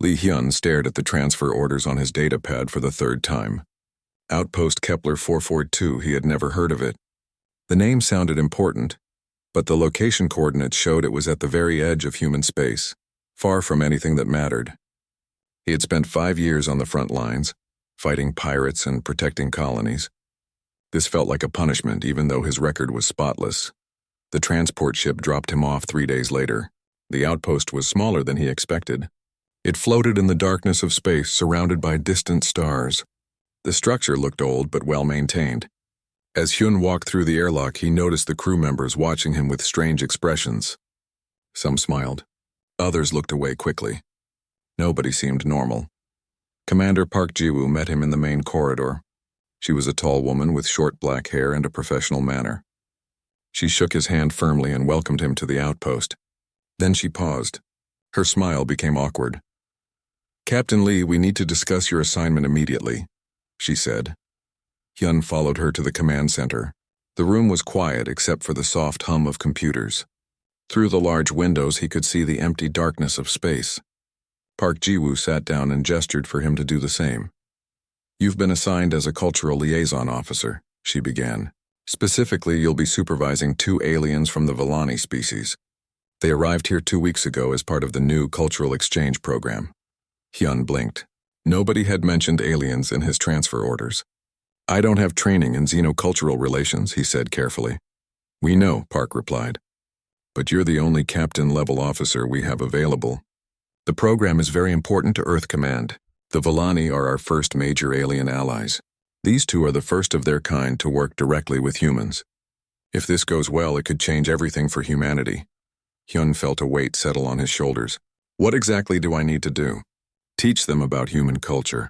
Lee Hyun stared at the transfer orders on his datapad for the third time. Outpost Kepler 442, he had never heard of it. The name sounded important, but the location coordinates showed it was at the very edge of human space, far from anything that mattered. He had spent 5 years on the front lines, fighting pirates and protecting colonies. This felt like a punishment, even though his record was spotless. The transport ship dropped him off 3 days later. The outpost was smaller than he expected. It floated in the darkness of space, surrounded by distant stars. The structure looked old but well-maintained. As Hyun walked through the airlock, he noticed the crew members watching him with strange expressions. Some smiled. Others looked away quickly. Nobody seemed normal. Commander Park Ji-woo met him in the main corridor. She was a tall woman with short black hair and a professional manner. She shook his hand firmly and welcomed him to the outpost. Then she paused. Her smile became awkward. "Captain Lee, we need to discuss your assignment immediately," she said. Hyun followed her to the command center. The room was quiet except for the soft hum of computers. Through the large windows he could see the empty darkness of space. Park Ji-woo sat down and gestured for him to do the same. "You've been assigned as a cultural liaison officer," she began. "Specifically, you'll be supervising 2 aliens from the Villani species. They arrived here 2 weeks ago as part of the new cultural exchange program." Hyun blinked. Nobody had mentioned aliens in his transfer orders. "I don't have training in xenocultural relations," he said carefully. "We know," Park replied. "But you're the only captain-level officer we have available. The program is very important to Earth Command. The Villani are our first major alien allies. These 2 are the first of their kind to work directly with humans. If this goes well, it could change everything for humanity." Hyun felt a weight settle on his shoulders. "What exactly do I need to do?" "Teach them about human culture.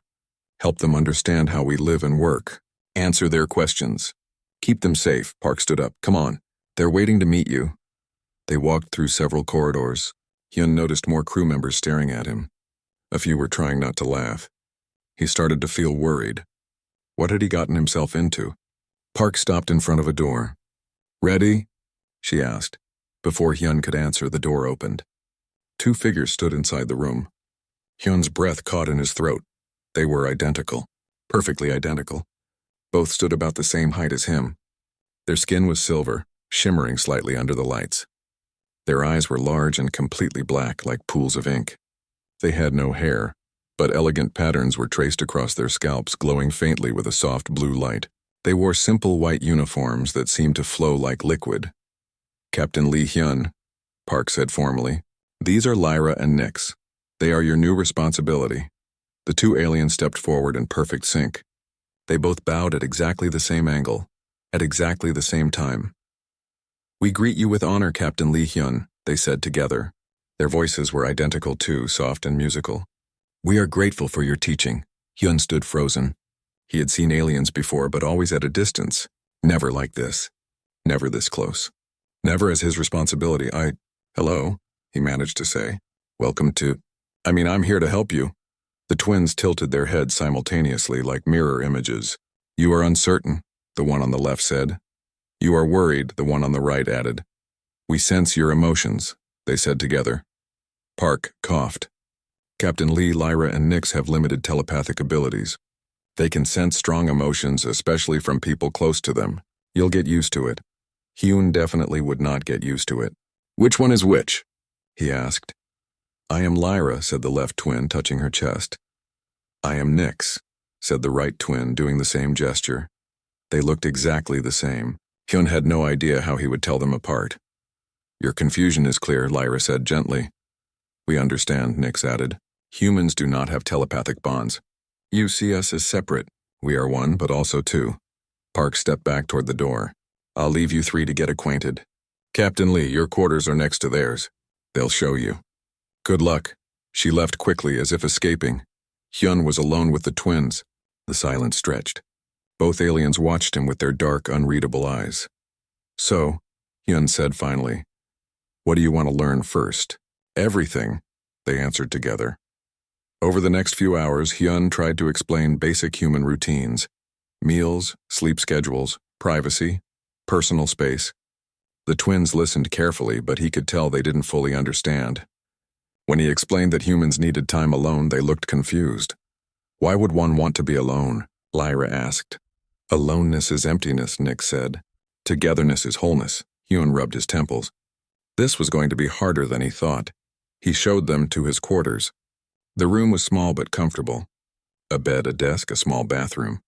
Help them understand how we live and work. Answer their questions. Keep them safe." Park stood up. "Come on. They're waiting to meet you." They walked through several corridors. Hyun noticed more crew members staring at him. A few were trying not to laugh. He started to feel worried. What had he gotten himself into? Park stopped in front of a door. "Ready?" she asked. Before Hyun could answer, the door opened. 2 figures stood inside the room. Hyun's breath caught in his throat. They were identical. Perfectly identical. Both stood about the same height as him. Their skin was silver, shimmering slightly under the lights. Their eyes were large and completely black, like pools of ink. They had no hair, but elegant patterns were traced across their scalps, glowing faintly with a soft blue light. They wore simple white uniforms that seemed to flow like liquid. "Captain Lee Hyun," Park said formally. "These are Lyra and Nix. They are your new responsibility." The 2 aliens stepped forward in perfect sync. They both bowed at exactly the same angle, at exactly the same time. "We greet you with honor, Captain Lee Hyun," they said together. Their voices were identical too, soft and musical. "We are grateful for your teaching." Hyun stood frozen. He had seen aliens before, but always at a distance. Never like this. Never this close. Never as his responsibility. "Hello," he managed to say. "Welcome to... I'm here to help you." The twins tilted their heads simultaneously like mirror images. "You are uncertain," the one on the left said. "You are worried," the one on the right added. "We sense your emotions," they said together. Park coughed. "Captain Lee, Lyra, and Nix have limited telepathic abilities. They can sense strong emotions, especially from people close to them. You'll get used to it." Hyun definitely would not get used to it. "Which one is which?" he asked. "I am Lyra," said the left twin, touching her chest. "I am Nix," said the right twin, doing the same gesture. They looked exactly the same. Hyun had no idea how he would tell them apart. "Your confusion is clear," Lyra said gently. "We understand," Nix added. "Humans do not have telepathic bonds. You see us as separate. We are one, but also 2. Park stepped back toward the door. "I'll leave you 3 to get acquainted. Captain Lee, your quarters are next to theirs. They'll show you." "Good luck." She left quickly, as if escaping. Hyun was alone with the twins. The silence stretched. Both aliens watched him with their dark, unreadable eyes. "So," Hyun said finally, "what do you want to learn first?" "Everything," they answered together. Over the next few hours, Hyun tried to explain basic human routines. Meals, sleep schedules, privacy, personal space. The twins listened carefully, but he could tell they didn't fully understand. When he explained that humans needed time alone, they looked confused. Why would one want to be alone? Lyra asked. Aloneness is emptiness, Nick said. Togetherness is wholeness. Hyun rubbed his temples. This was going to be harder than he thought. He showed them to his quarters. The room was small but comfortable. A bed, a desk, a small bathroom.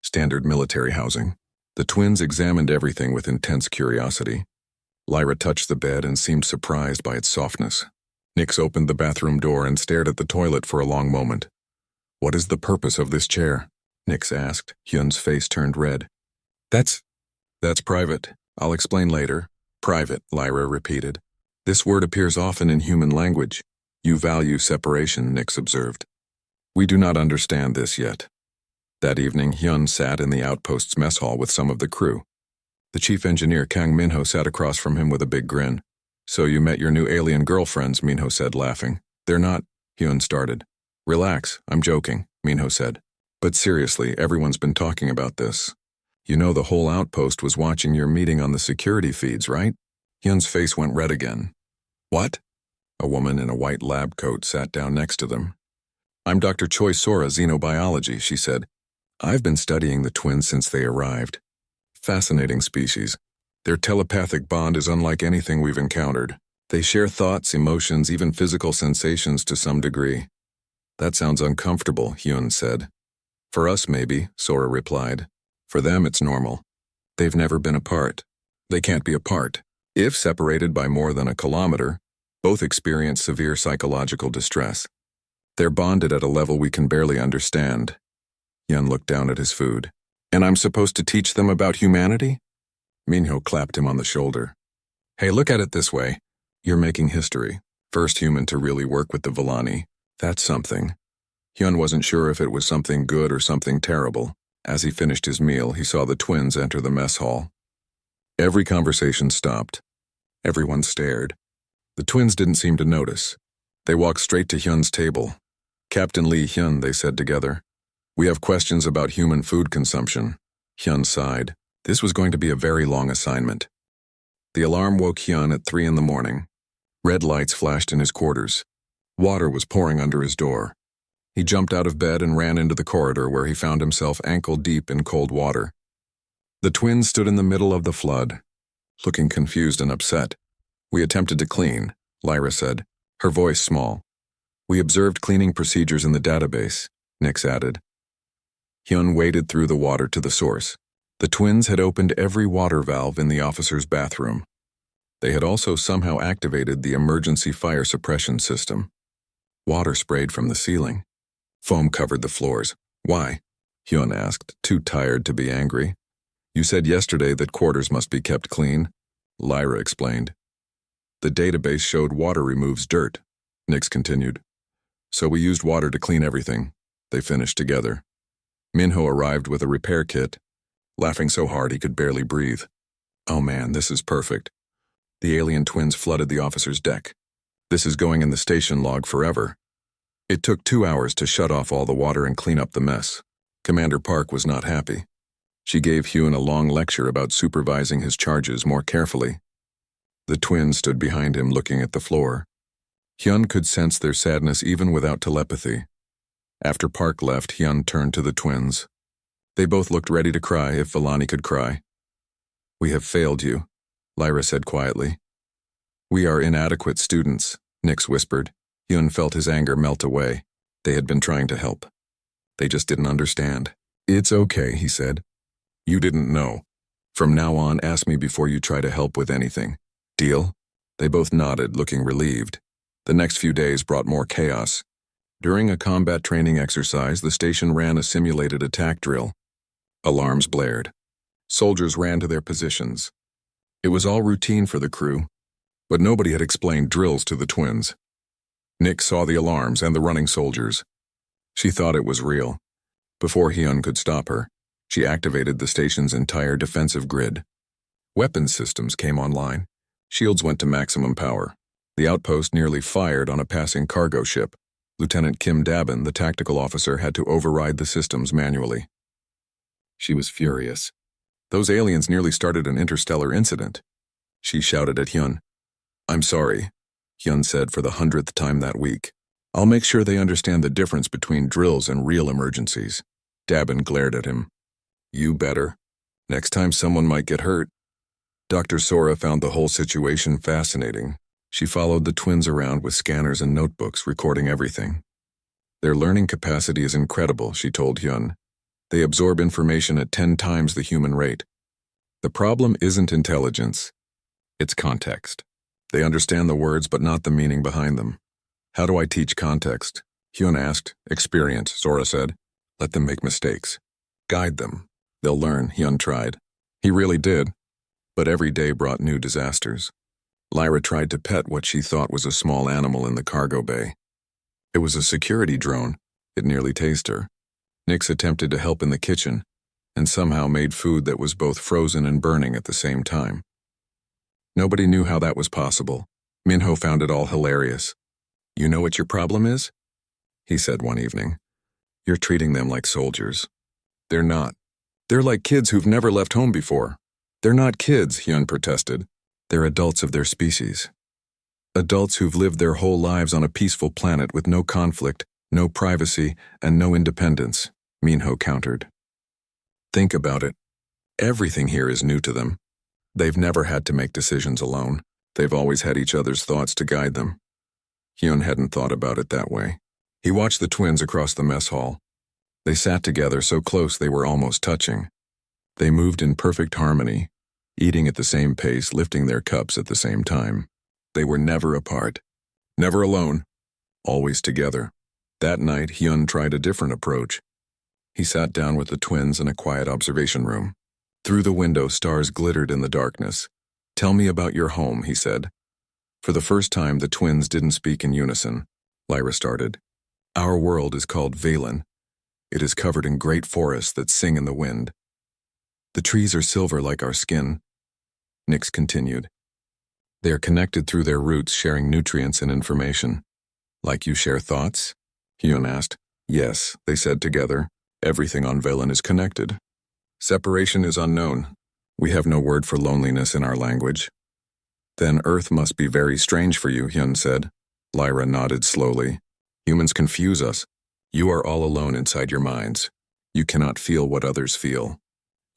Standard military housing. The twins examined everything with intense curiosity. Lyra touched the bed and seemed surprised by its softness. Nix opened the bathroom door and stared at the toilet for a long moment. What is the purpose of this chair? Nix asked. Hyun's face turned red. That's private. I'll explain later. Private, Lyra repeated. This word appears often in human language. You value separation, Nix observed. We do not understand this yet. That evening, Hyun sat in the outpost's mess hall with some of the crew. The chief engineer, Kang Minho, sat across from him with a big grin. So you met your new alien girlfriends, Minho said, laughing. They're not, Hyun started. Relax, I'm joking, Minho said. But seriously, everyone's been talking about this. You know the whole outpost was watching your meeting on the security feeds, right? Hyun's face went red again. What? A woman in a white lab coat sat down next to them. I'm Dr. Choi Sora, xenobiology, she said. I've been studying the twins since they arrived. Fascinating species. Their telepathic bond is unlike anything we've encountered. They share thoughts, emotions, even physical sensations to some degree. That sounds uncomfortable, Hyun said. For us, maybe, Sora replied. For them, it's normal. They've never been apart. They can't be apart. If separated by more than a kilometer, both experience severe psychological distress. They're bonded at a level we can barely understand. Hyun looked down at his food. And I'm supposed to teach them about humanity? Minho clapped him on the shoulder. Hey, look at it this way. You're making history. First human to really work with the Villani. That's something. Hyun wasn't sure if it was something good or something terrible. As he finished his meal, he saw the twins enter the mess hall. Every conversation stopped. Everyone stared. The twins didn't seem to notice. They walked straight to Hyun's table. Captain Lee Hyun, they said together. We have questions about human food consumption. Hyun sighed. This was going to be a very long assignment. The alarm woke Hyun at 3 a.m. Red lights flashed in his quarters. Water was pouring under his door. He jumped out of bed and ran into the corridor where he found himself ankle-deep in cold water. The twins stood in the middle of the flood, looking confused and upset. We attempted to clean, Lyra said, her voice small. We observed cleaning procedures in the database, Nix added. Hyun waded through the water to the source. The twins had opened every water valve in the officer's bathroom. They had also somehow activated the emergency fire suppression system. Water sprayed from the ceiling. Foam covered the floors. Why? Hyun asked, too tired to be angry. You said yesterday that quarters must be kept clean, Lyra explained. The database showed water removes dirt, Nix continued. So we used water to clean everything. They finished together. Minho arrived with a repair kit, laughing so hard he could barely breathe. Oh man, this is perfect. The alien twins flooded the officer's deck. This is going in the station log forever. It took 2 hours to shut off all the water and clean up the mess. Commander Park was not happy. She gave Hyun a long lecture about supervising his charges more carefully. The twins stood behind him looking at the floor. Hyun could sense their sadness even without telepathy. After Park left, Hyun turned to the twins. They both looked ready to cry if Villani could cry. We have failed you, Lyra said quietly. We are inadequate students, Nix whispered. Hyun felt his anger melt away. They had been trying to help. They just didn't understand. It's okay, he said. You didn't know. From now on, ask me before you try to help with anything. Deal? They both nodded, looking relieved. The next few days brought more chaos. During a combat training exercise, the station ran a simulated attack drill. Alarms blared. Soldiers ran to their positions. It was all routine for the crew, but nobody had explained drills to the twins. Nick saw the alarms and the running soldiers. She thought it was real. Before Hyun could stop her, she activated the station's entire defensive grid. Weapons systems came online. Shields went to maximum power. The outpost nearly fired on a passing cargo ship. Lieutenant Kim Dabin, the tactical officer, had to override the systems manually. She was furious. Those aliens nearly started an interstellar incident. She shouted at Hyun. I'm sorry. Hyun said for the 100th time that week. I'll make sure they understand the difference between drills and real emergencies. Dabin glared at him. You better. Next time someone might get hurt. Dr. Sora found the whole situation fascinating. She followed the twins around with scanners and notebooks, recording everything. Their learning capacity is incredible, she told Hyun. They absorb information at 10 times the human rate. The problem isn't intelligence. It's context. They understand the words but not the meaning behind them. How do I teach context? Hyun asked. Experience, Sora said. Let them make mistakes. Guide them. They'll learn, Hyun tried. He really did. But every day brought new disasters. Lyra tried to pet what she thought was a small animal in the cargo bay. It was a security drone. It nearly tased her. Nix attempted to help in the kitchen, and somehow made food that was both frozen and burning at the same time. Nobody knew how that was possible. Minho found it all hilarious. You know what your problem is? He said one evening. You're treating them like soldiers. They're not. They're like kids who've never left home before. They're not kids, Hyun protested. They're adults of their species. Adults who've lived their whole lives on a peaceful planet with no conflict, no privacy, and no independence, Minho countered. Think about it. Everything here is new to them. They've never had to make decisions alone. They've always had each other's thoughts to guide them. Hyun hadn't thought about it that way. He watched the twins across the mess hall. They sat together so close they were almost touching. They moved in perfect harmony, eating at the same pace, lifting their cups at the same time. They were never apart, never alone, always together. That night, Hyun tried a different approach. He sat down with the twins in a quiet observation room. Through the window, stars glittered in the darkness. Tell me about your home, he said. For the first time, the twins didn't speak in unison. Lyra started. Our world is called Valen. It is covered in great forests that sing in the wind. The trees are silver like our skin. Nix continued. They are connected through their roots, sharing nutrients and information. Like you share thoughts? Hyun asked. Yes, they said together. Everything on Valen is connected. Separation is unknown. We have no word for loneliness in our language. Then Earth must be very strange for you, Hyun said. Lyra nodded slowly. Humans confuse us. You are all alone inside your minds. You cannot feel what others feel.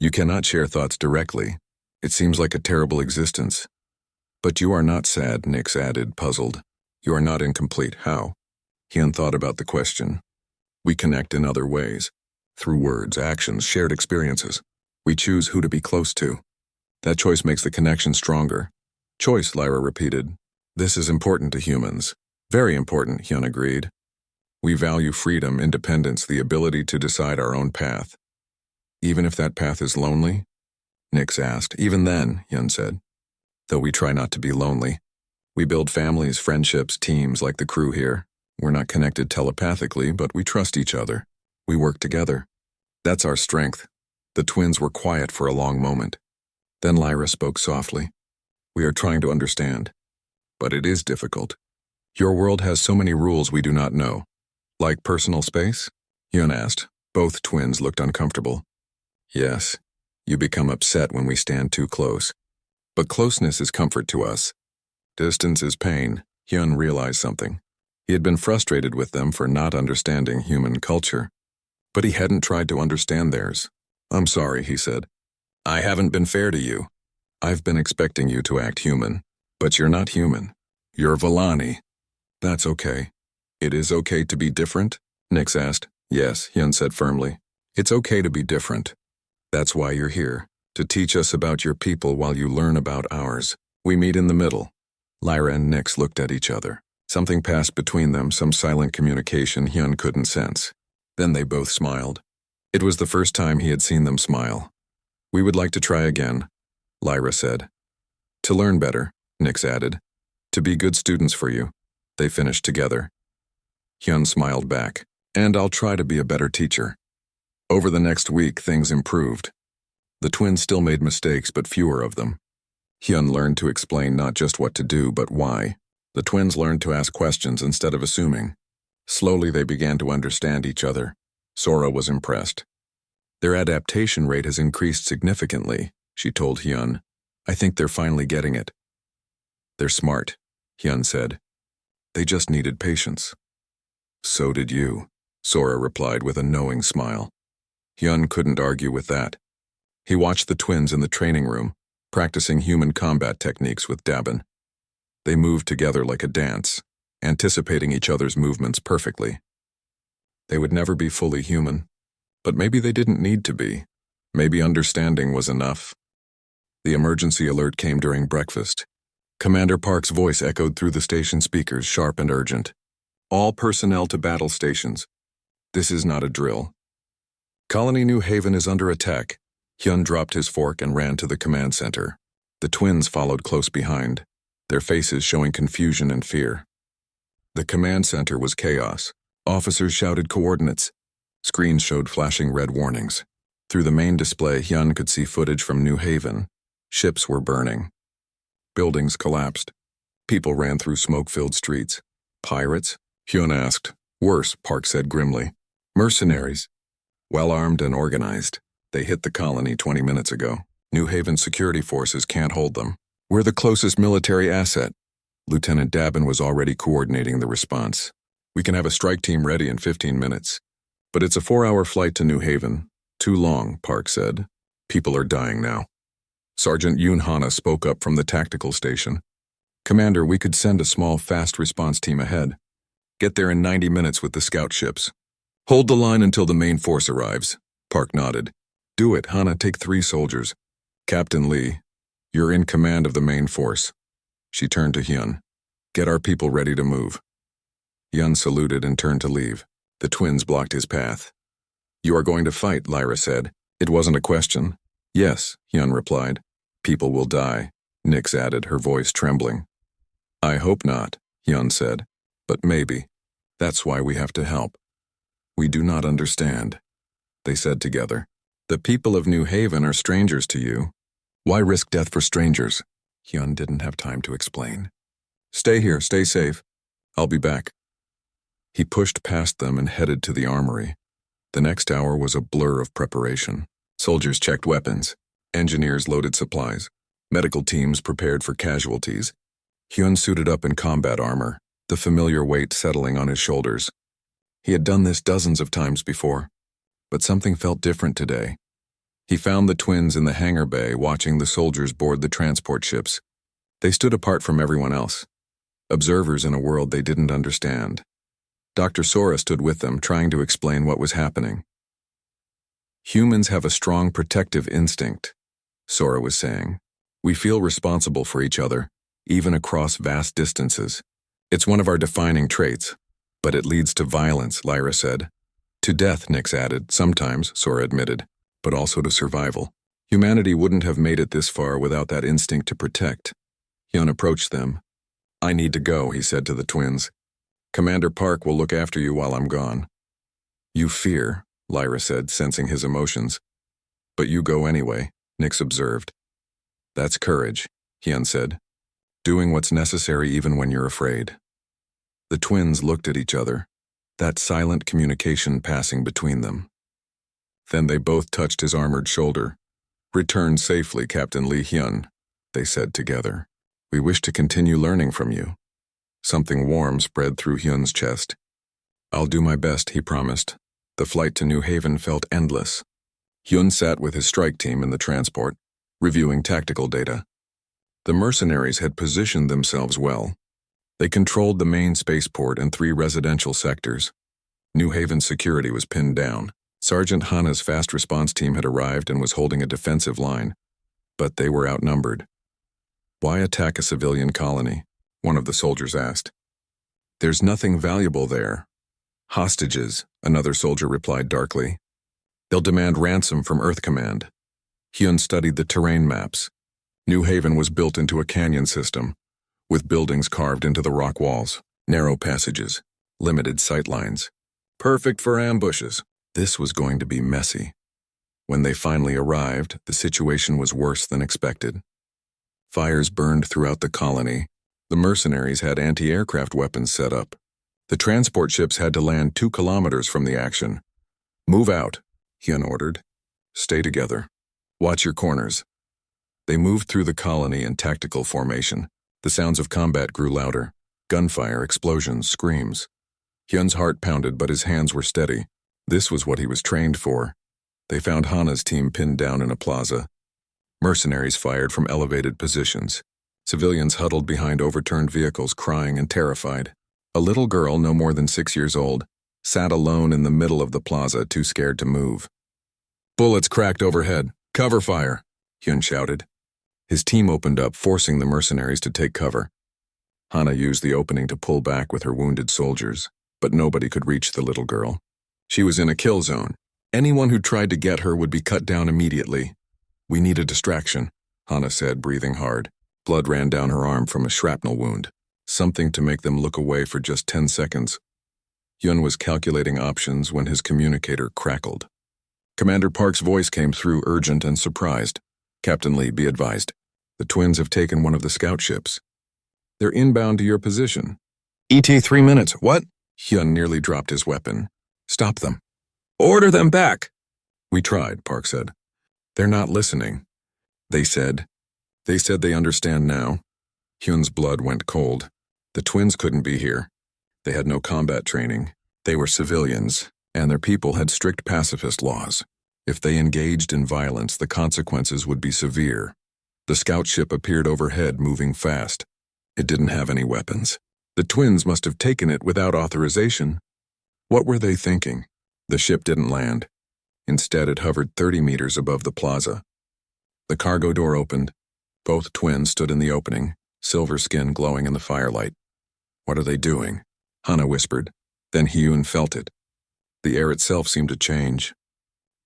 You cannot share thoughts directly. It seems like a terrible existence. But you are not sad, Nix added, puzzled. You are not incomplete. How? Hyun thought about the question. We connect in other ways. Through words, actions, shared experiences. We choose who to be close to. That choice makes the connection stronger. Choice, Lyra repeated. This is important to humans. Very important, Hyun agreed. We value freedom, independence, the ability to decide our own path. Even if that path is lonely? Nix asked. Even then, Hyun said. Though we try not to be lonely. We build families, friendships, teams like the crew here. We're not connected telepathically, but we trust each other. We work together. That's our strength. The twins were quiet for a long moment. Then Lyra spoke softly. We are trying to understand. But it is difficult. Your world has so many rules we do not know. Like personal space? Hyun asked. Both twins looked uncomfortable. Yes. You become upset when we stand too close. But closeness is comfort to us. Distance is pain. Hyun realized something. He had been frustrated with them for not understanding human culture. But he hadn't tried to understand theirs. I'm sorry, he said. I haven't been fair to you. I've been expecting you to act human. But you're not human. You're Vellani. That's okay. It is okay to be different? Nix asked. Yes, Hyun said firmly. It's okay to be different. That's why you're here. To teach us about your people while you learn about ours. We meet in the middle. Lyra and Nix looked at each other. Something passed between them, some silent communication Hyun couldn't sense. Then they both smiled. It was the first time he had seen them smile. We would like to try again, Lyra said. To learn better, Nix added. To be good students for you. They finished together. Hyun smiled back. And I'll try to be a better teacher. Over the next week, things improved. The twins still made mistakes, but fewer of them. Hyun learned to explain not just what to do, but why. The twins learned to ask questions instead of assuming. Slowly, they began to understand each other. Sora was impressed. Their adaptation rate has increased significantly, she told Hyun. I think they're finally getting it. They're smart, Hyun said. They just needed patience. So did you, Sora replied with a knowing smile. Hyun couldn't argue with that. He watched the twins in the training room, practicing human combat techniques with Dabin. They moved together like a dance, anticipating each other's movements perfectly. They would never be fully human, but maybe they didn't need to be. Maybe understanding was enough. The emergency alert came during breakfast. Commander Park's voice echoed through the station speakers, sharp and urgent. All personnel to battle stations. This is not a drill. Colony New Haven is under attack. Hyun dropped his fork and ran to the command center. The twins followed close behind, their faces showing confusion and fear. The command center was chaos. Officers shouted coordinates. Screens showed flashing red warnings. Through the main display, Hyun could see footage from New Haven. Ships were burning. Buildings collapsed. People ran through smoke-filled streets. Pirates? Hyun asked. Worse, Park said grimly. Mercenaries. Well-armed and organized. They hit the colony 20 minutes ago. New Haven security forces can't hold them. We're the closest military asset. Lieutenant Dabin was already coordinating the response. We can have a strike team ready in 15 minutes. But it's a 4-hour flight to New Haven. Too long, Park said. People are dying now. Sergeant Yoon Hana spoke up from the tactical station. Commander, we could send a small fast response team ahead. Get there in 90 minutes with the scout ships. Hold the line until the main force arrives. Park nodded. Do it, Hana. Take 3 soldiers. Captain Lee, you're in command of the main force. She turned to Hyun. Get our people ready to move. Hyun saluted and turned to leave. The twins blocked his path. You are going to fight, Lyra said. It wasn't a question. Yes, Hyun replied. People will die, Nix added, her voice trembling. I hope not, Hyun said. But maybe. That's why we have to help. We do not understand, they said together. The people of New Haven are strangers to you. Why risk death for strangers? Hyun didn't have time to explain. Stay here, stay safe. I'll be back. He pushed past them and headed to the armory. The next hour was a blur of preparation. Soldiers checked weapons. Engineers loaded supplies. Medical teams prepared for casualties. Hyun suited up in combat armor, the familiar weight settling on his shoulders. He had done this dozens of times before, but something felt different today. He found the twins in the hangar bay watching the soldiers board the transport ships. They stood apart from everyone else, observers in a world they didn't understand. Dr. Sora stood with them, trying to explain what was happening. Humans have a strong protective instinct, Sora was saying. We feel responsible for each other, even across vast distances. It's one of our defining traits, but it leads to violence, Lyra said. To death, Nix added, sometimes, Sora admitted, but also to survival. Humanity wouldn't have made it this far without that instinct to protect. Hyun approached them. I need to go, he said to the twins. Commander Park will look after you while I'm gone. You fear, Lyra said, sensing his emotions. But you go anyway, Nix observed. That's courage, Hyun said. Doing what's necessary even when you're afraid. The twins looked at each other, that silent communication passing between them. Then they both touched his armored shoulder. Return safely, Captain Lee Hyun, they said together. We wish to continue learning from you. Something warm spread through Hyun's chest. I'll do my best, he promised. The flight to New Haven felt endless. Hyun sat with his strike team in the transport, reviewing tactical data. The mercenaries had positioned themselves well. They controlled the main spaceport and 3 residential sectors. New Haven's security was pinned down. Sergeant Hana's fast response team had arrived and was holding a defensive line, but they were outnumbered. Why attack a civilian colony? One of the soldiers asked. There's nothing valuable there. Hostages, another soldier replied darkly. They'll demand ransom from Earth Command. Hyun studied the terrain maps. New Haven was built into a canyon system, with buildings carved into the rock walls, narrow passages, limited sight lines. Perfect for ambushes. This was going to be messy. When they finally arrived, the situation was worse than expected. Fires burned throughout the colony. The mercenaries had anti-aircraft weapons set up. The transport ships had to land 2 kilometers from the action. Move out, Hyun ordered. Stay together. Watch your corners. They moved through the colony in tactical formation. The sounds of combat grew louder. Gunfire, explosions, screams. Hyun's heart pounded, but his hands were steady. This was what he was trained for. They found Hana's team pinned down in a plaza. Mercenaries fired from elevated positions. Civilians huddled behind overturned vehicles, crying and terrified. A little girl, no more than 6 years old, sat alone in the middle of the plaza, too scared to move. Bullets cracked overhead. Cover fire, Hyun shouted. His team opened up, forcing the mercenaries to take cover. Hana used the opening to pull back with her wounded soldiers, but nobody could reach the little girl. She was in a kill zone. Anyone who tried to get her would be cut down immediately. We need a distraction, Hana said, breathing hard. Blood ran down her arm from a shrapnel wound. Something to make them look away for just 10 seconds. Hyun was calculating options when his communicator crackled. Commander Park's voice came through, urgent and surprised. Captain Lee, be advised. The twins have taken one of the scout ships. They're inbound to your position. ET 3 minutes. What? Hyun nearly dropped his weapon. Stop them. Order them back. We tried, Park said. They're not listening. They said they understand now. Hyun's blood went cold. The twins couldn't be here. They had no combat training. They were civilians, and their people had strict pacifist laws. If they engaged in violence, the consequences would be severe. The scout ship appeared overhead, moving fast. It didn't have any weapons. The twins must have taken it without authorization. What were they thinking? The ship didn't land. Instead, it hovered 30 meters above the plaza. The cargo door opened. Both twins stood in the opening, silver skin glowing in the firelight. What are they doing? Hana whispered. Then Hyun felt it. The air itself seemed to change.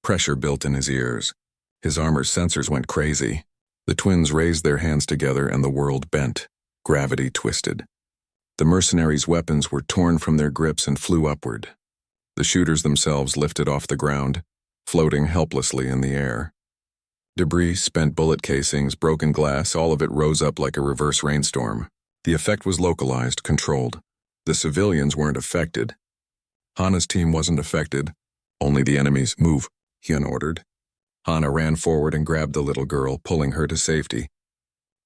Pressure built in his ears. His armor's sensors went crazy. The twins raised their hands together and the world bent. Gravity twisted. The mercenaries' weapons were torn from their grips and flew upward. The shooters themselves lifted off the ground, floating helplessly in the air. Debris, spent bullet casings, broken glass, all of it rose up like a reverse rainstorm. The effect was localized, controlled. The civilians weren't affected. Hana's team wasn't affected. Only the enemies. Move, Hyun ordered. Hana ran forward and grabbed the little girl, pulling her to safety.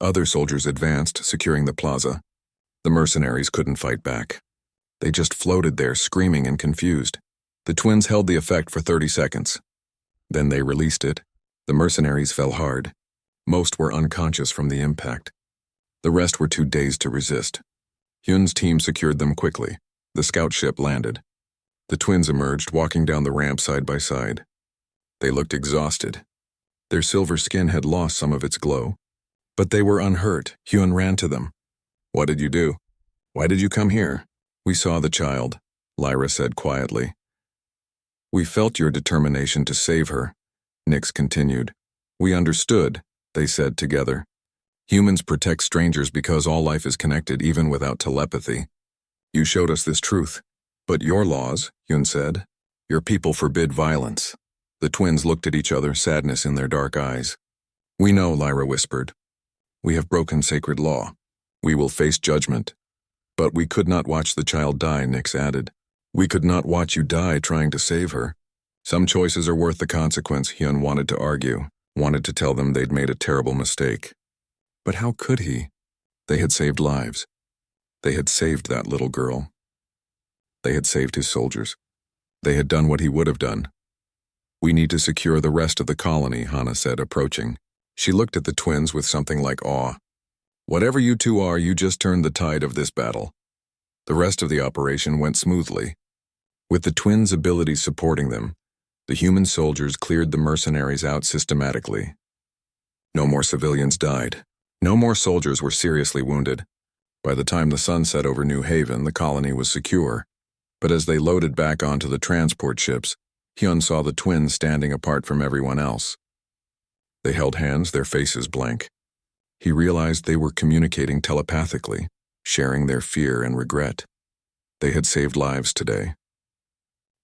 Other soldiers advanced, securing the plaza. The mercenaries couldn't fight back. They just floated there, screaming and confused. The twins held the effect for 30 seconds. Then they released it. The mercenaries fell hard. Most were unconscious from the impact. The rest were too dazed to resist. Hyun's team secured them quickly. The scout ship landed. The twins emerged, walking down the ramp side by side. They looked exhausted. Their silver skin had lost some of its glow. But they were unhurt. Hyun ran to them. What did you do? Why did you come here? We saw the child, Lyra said quietly. We felt your determination to save her, Nix continued. We understood, they said together. Humans protect strangers because all life is connected even without telepathy. You showed us this truth. But your laws, Hyun said. Your people forbid violence. The twins looked at each other, sadness in their dark eyes. We know, Lyra whispered. We have broken sacred law. We will face judgment. But we could not watch the child die, Nix added. We could not watch you die trying to save her. Some choices are worth the consequence, Hyun wanted to argue, wanted to tell them they'd made a terrible mistake. But how could he? They had saved lives. They had saved that little girl. They had saved his soldiers. They had done what he would have done. We need to secure the rest of the colony, Hana said, approaching. She looked at the twins with something like awe. Whatever you two are, you just turned the tide of this battle. The rest of the operation went smoothly. With the twins' abilities supporting them, the human soldiers cleared the mercenaries out systematically. No more civilians died. No more soldiers were seriously wounded. By the time the sun set over New Haven, the colony was secure. But as they loaded back onto the transport ships, Hyun saw the twins standing apart from everyone else. They held hands, their faces blank. He realized they were communicating telepathically, sharing their fear and regret. They had saved lives today.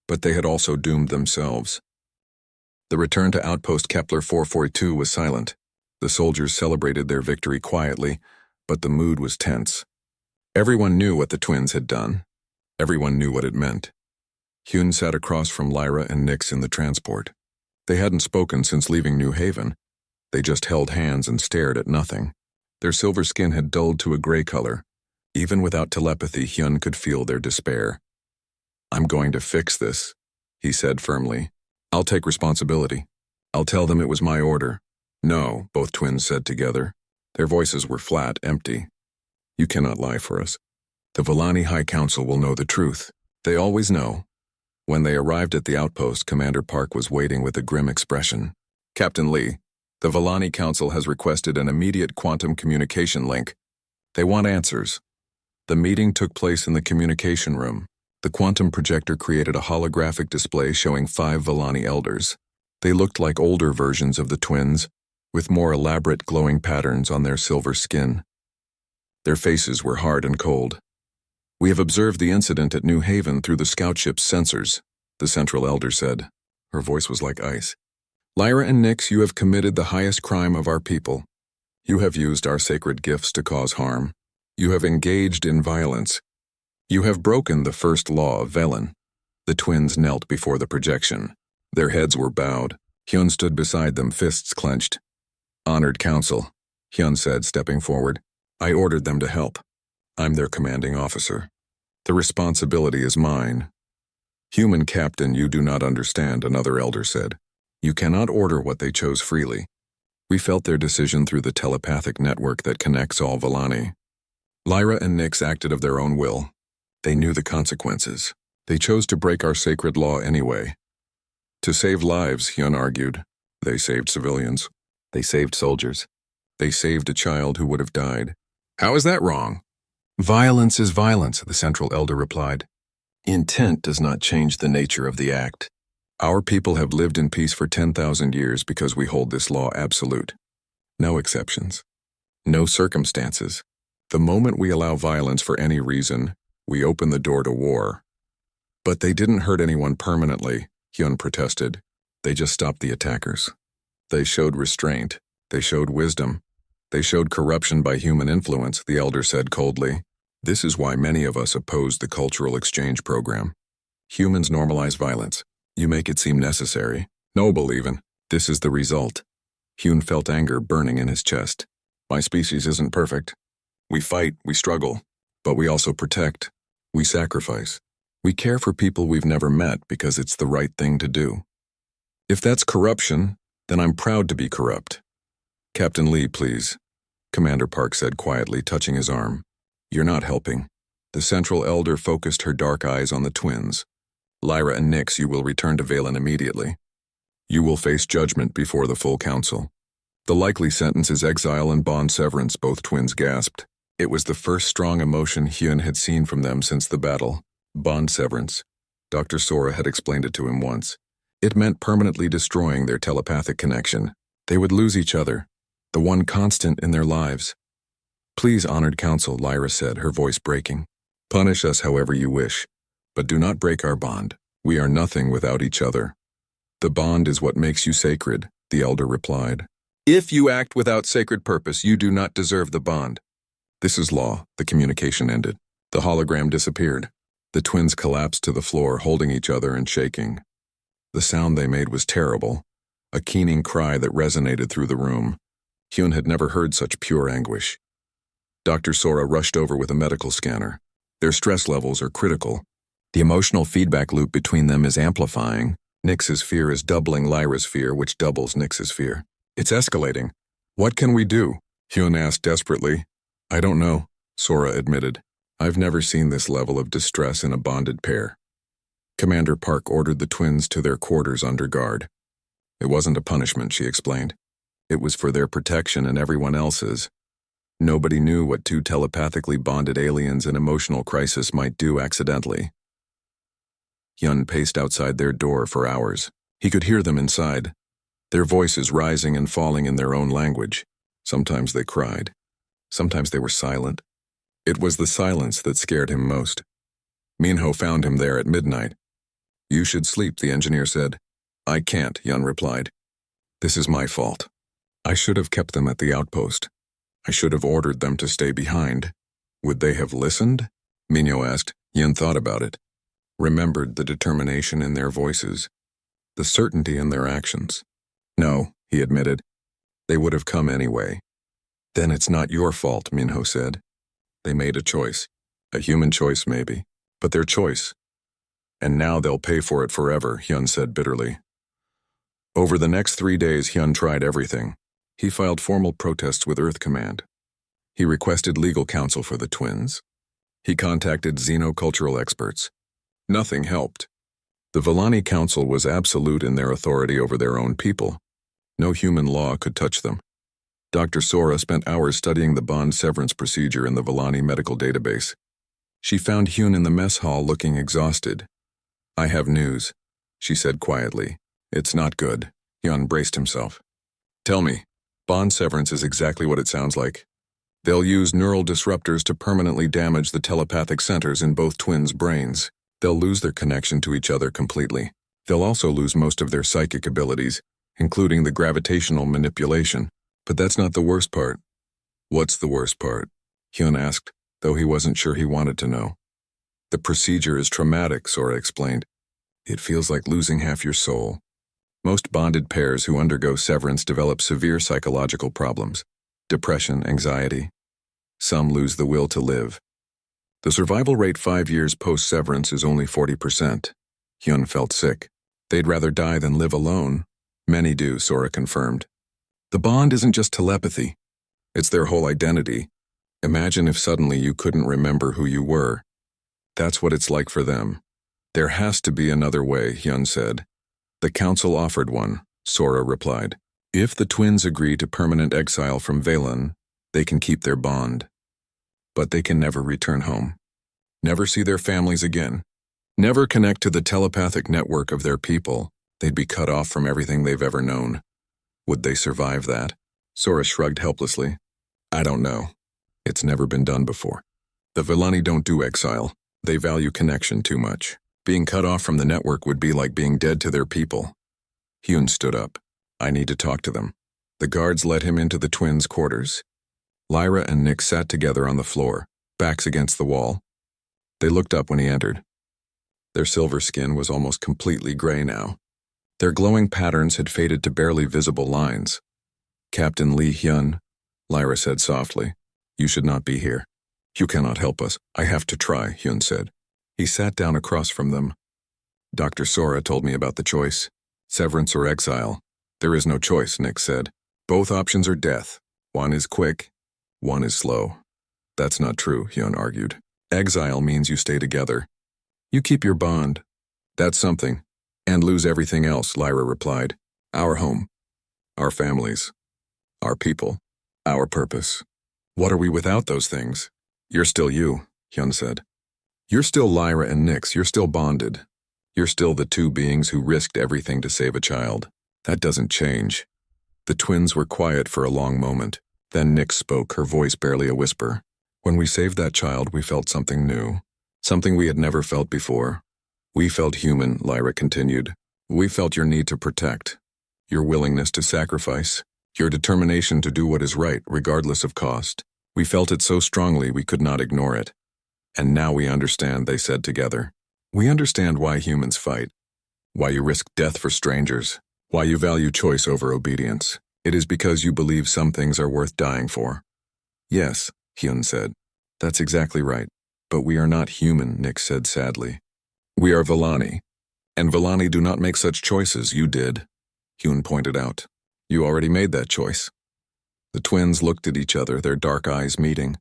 But they had also doomed themselves. The return to Outpost Kepler 442 was silent. The soldiers celebrated their victory quietly, but the mood was tense. Everyone knew what the twins had done. Everyone knew what it meant. Hyun sat across from Lyra and Nix in the transport. They hadn't spoken since leaving New Haven. They just held hands and stared at nothing. Their silver skin had dulled to a gray color. Even without telepathy, Hyun could feel their despair. "I'm going to fix this," he said firmly. "I'll take responsibility. I'll tell them it was my order." "No," both twins said together. Their voices were flat, empty. "You cannot lie for us. The Vellani High Council will know the truth. They always know." When they arrived at the outpost, Commander Park was waiting with a grim expression. "Captain Lee, the Vellani Council has requested an immediate quantum communication link. They want answers." The meeting took place in the communication room. The quantum projector created a holographic display showing 5 Vellani elders. They looked like older versions of the twins, with more elaborate glowing patterns on their silver skin. Their faces were hard and cold. "We have observed the incident at New Haven through the scout ship's sensors," the central elder said. Her voice was like ice. "Lyra and Nyx, you have committed the highest crime of our people. You have used our sacred gifts to cause harm. You have engaged in violence. You have broken the first law of Velen." The twins knelt before the projection. Their heads were bowed. Hyun stood beside them, fists clenched. "Honored Council," Hyun said, stepping forward. "I ordered them to help. I'm their commanding officer. The responsibility is mine." "Human captain, you do not understand," another elder said. "You cannot order what they chose freely. We felt their decision through the telepathic network that connects all Vellani. Lyra and Nyx acted of their own will. They knew the consequences. They chose to break our sacred law anyway. To save lives," Hyun argued. "They saved civilians. They saved soldiers. They saved a child who would have died. How is that wrong?" "Violence is violence," the central elder replied. "Intent does not change the nature of the act. Our people have lived in peace for 10,000 years because we hold this law absolute. No exceptions. No circumstances. The moment we allow violence for any reason, we open the door to war." "But they didn't hurt anyone permanently," Hyun protested. "They just stopped the attackers. They showed restraint. They showed wisdom. They showed corruption by human influence," the elder said coldly. "This is why many of us oppose the cultural exchange program. Humans normalize violence. You make it seem necessary, noble even. This is the result." Hyun felt anger burning in his chest. "My species isn't perfect. We fight, we struggle, but we also protect. We sacrifice. We care for people we've never met because it's the right thing to do. If that's corruption, then I'm proud to be corrupt." "Captain Lee, please," Commander Park said quietly, touching his arm. "You're not helping." The central elder focused her dark eyes on the twins. "Lyra and Nyx, you will return to Velen immediately. You will face judgment before the full council. The likely sentence is exile and bond severance," both twins gasped. It was the first strong emotion Hyun had seen from them since the battle. Bond severance. Dr. Sora had explained it to him once. It meant permanently destroying their telepathic connection. They would lose each other, the one constant in their lives. "Please, honored council," Lyra said, her voice breaking. "Punish us however you wish, but do not break our bond. We are nothing without each other." "The bond is what makes you sacred," the elder replied. "If you act without sacred purpose, you do not deserve the bond." "This is law." The communication ended. The hologram disappeared. The twins collapsed to the floor, holding each other and shaking. The sound they made was terrible, a keening cry that resonated through the room. Hyun had never heard such pure anguish. Dr. Sora rushed over with a medical scanner. "Their stress levels are critical. The emotional feedback loop between them is amplifying. Nyx's fear is doubling Lyra's fear, which doubles Nyx's fear. It's escalating. What can we do?" Hyun asked desperately. "I don't know," Sora admitted. "I've never seen this level of distress in a bonded pair." Commander Park ordered the twins to their quarters under guard. It wasn't a punishment, she explained. It was for their protection and everyone else's. Nobody knew what two telepathically bonded aliens in emotional crisis might do accidentally. Hyun paced outside their door for hours. He could hear them inside, their voices rising and falling in their own language. Sometimes they cried. Sometimes they were silent. It was the silence that scared him most. Minho found him there at midnight. "You should sleep," the engineer said. "I can't," Hyun replied. "This is my fault. I should have kept them at the outpost. I should have ordered them to stay behind." "Would they have listened?" Minho asked. Hyun thought about it, remembered the determination in their voices, the certainty in their actions. "No," he admitted. "They would have come anyway." "Then it's not your fault," Minho said. They made a choice. A human choice, maybe. But their choice. And now they'll pay for it forever, Hyun said bitterly. Over the next 3 days, Hyun tried everything. He filed formal protests with Earth Command. He requested legal counsel for the twins. He contacted xenocultural experts. Nothing helped. The Villani Council was absolute in their authority over their own people. No human law could touch them. Dr. Sora spent hours studying the bond severance procedure in the Villani medical database. She found Hyun in the mess hall looking exhausted. "I have news," she said quietly. "It's not good." Hyun braced himself. "Tell me." "Bond severance is exactly what it sounds like. They'll use neural disruptors to permanently damage the telepathic centers in both twins' brains. They'll lose their connection to each other completely. They'll also lose most of their psychic abilities, including the gravitational manipulation. But that's not the worst part." "What's the worst part?" Hyun asked, though he wasn't sure he wanted to know. "The procedure is traumatic," Sora explained. "It feels like losing half your soul. Most bonded pairs who undergo severance develop severe psychological problems. Depression, anxiety. Some lose the will to live. The survival rate 5 years post-severance is only 40%. Hyun felt sick. They'd rather die than live alone. Many do, Sora confirmed. The bond isn't just telepathy. It's their whole identity. Imagine if suddenly you couldn't remember who you were. That's what it's like for them. There has to be another way, Hyun said. The council offered one, Sora replied. If the twins agree to permanent exile from Valen, they can keep their bond. But they can never return home. Never see their families again. Never connect to the telepathic network of their people. They'd be cut off from everything they've ever known. Would they survive that? Sora shrugged helplessly. I don't know. It's never been done before. The Villani don't do exile. They value connection too much. Being cut off from the network would be like being dead to their people. Hyun stood up. I need to talk to them. The guards led him into the twins' quarters. Lyra and Nick sat together on the floor, backs against the wall. They looked up when he entered. Their silver skin was almost completely gray now. Their glowing patterns had faded to barely visible lines. Captain Lee Hyun, Lyra said softly, you should not be here. You cannot help us. I have to try, Hyun said. He sat down across from them. Dr. Sora told me about the choice. Severance or exile. There is no choice, Nick said. Both options are death. One is quick, one is slow. That's not true, Hyun argued. Exile means you stay together. You keep your bond. That's something. And lose everything else, Lyra replied. Our home. Our families. Our people. Our purpose. What are we without those things? You're still you, Hyun said. You're still Lyra and Nix. You're still bonded. You're still the two beings who risked everything to save a child. That doesn't change. The twins were quiet for a long moment. Then Nix spoke, her voice barely a whisper. When we saved that child, we felt something new. Something we had never felt before. We felt human, Lyra continued. We felt your need to protect. Your willingness to sacrifice. Your determination to do what is right, regardless of cost. We felt it so strongly we could not ignore it. And now we understand, they said together. We understand why humans fight. Why you risk death for strangers. Why you value choice over obedience. It is because you believe some things are worth dying for. Yes, Hyun said. That's exactly right. But we are not human, Nick said sadly. We are Villani. And Villani do not make such choices, you did. Hyun pointed out. You already made that choice. The twins looked at each other, their dark eyes meeting.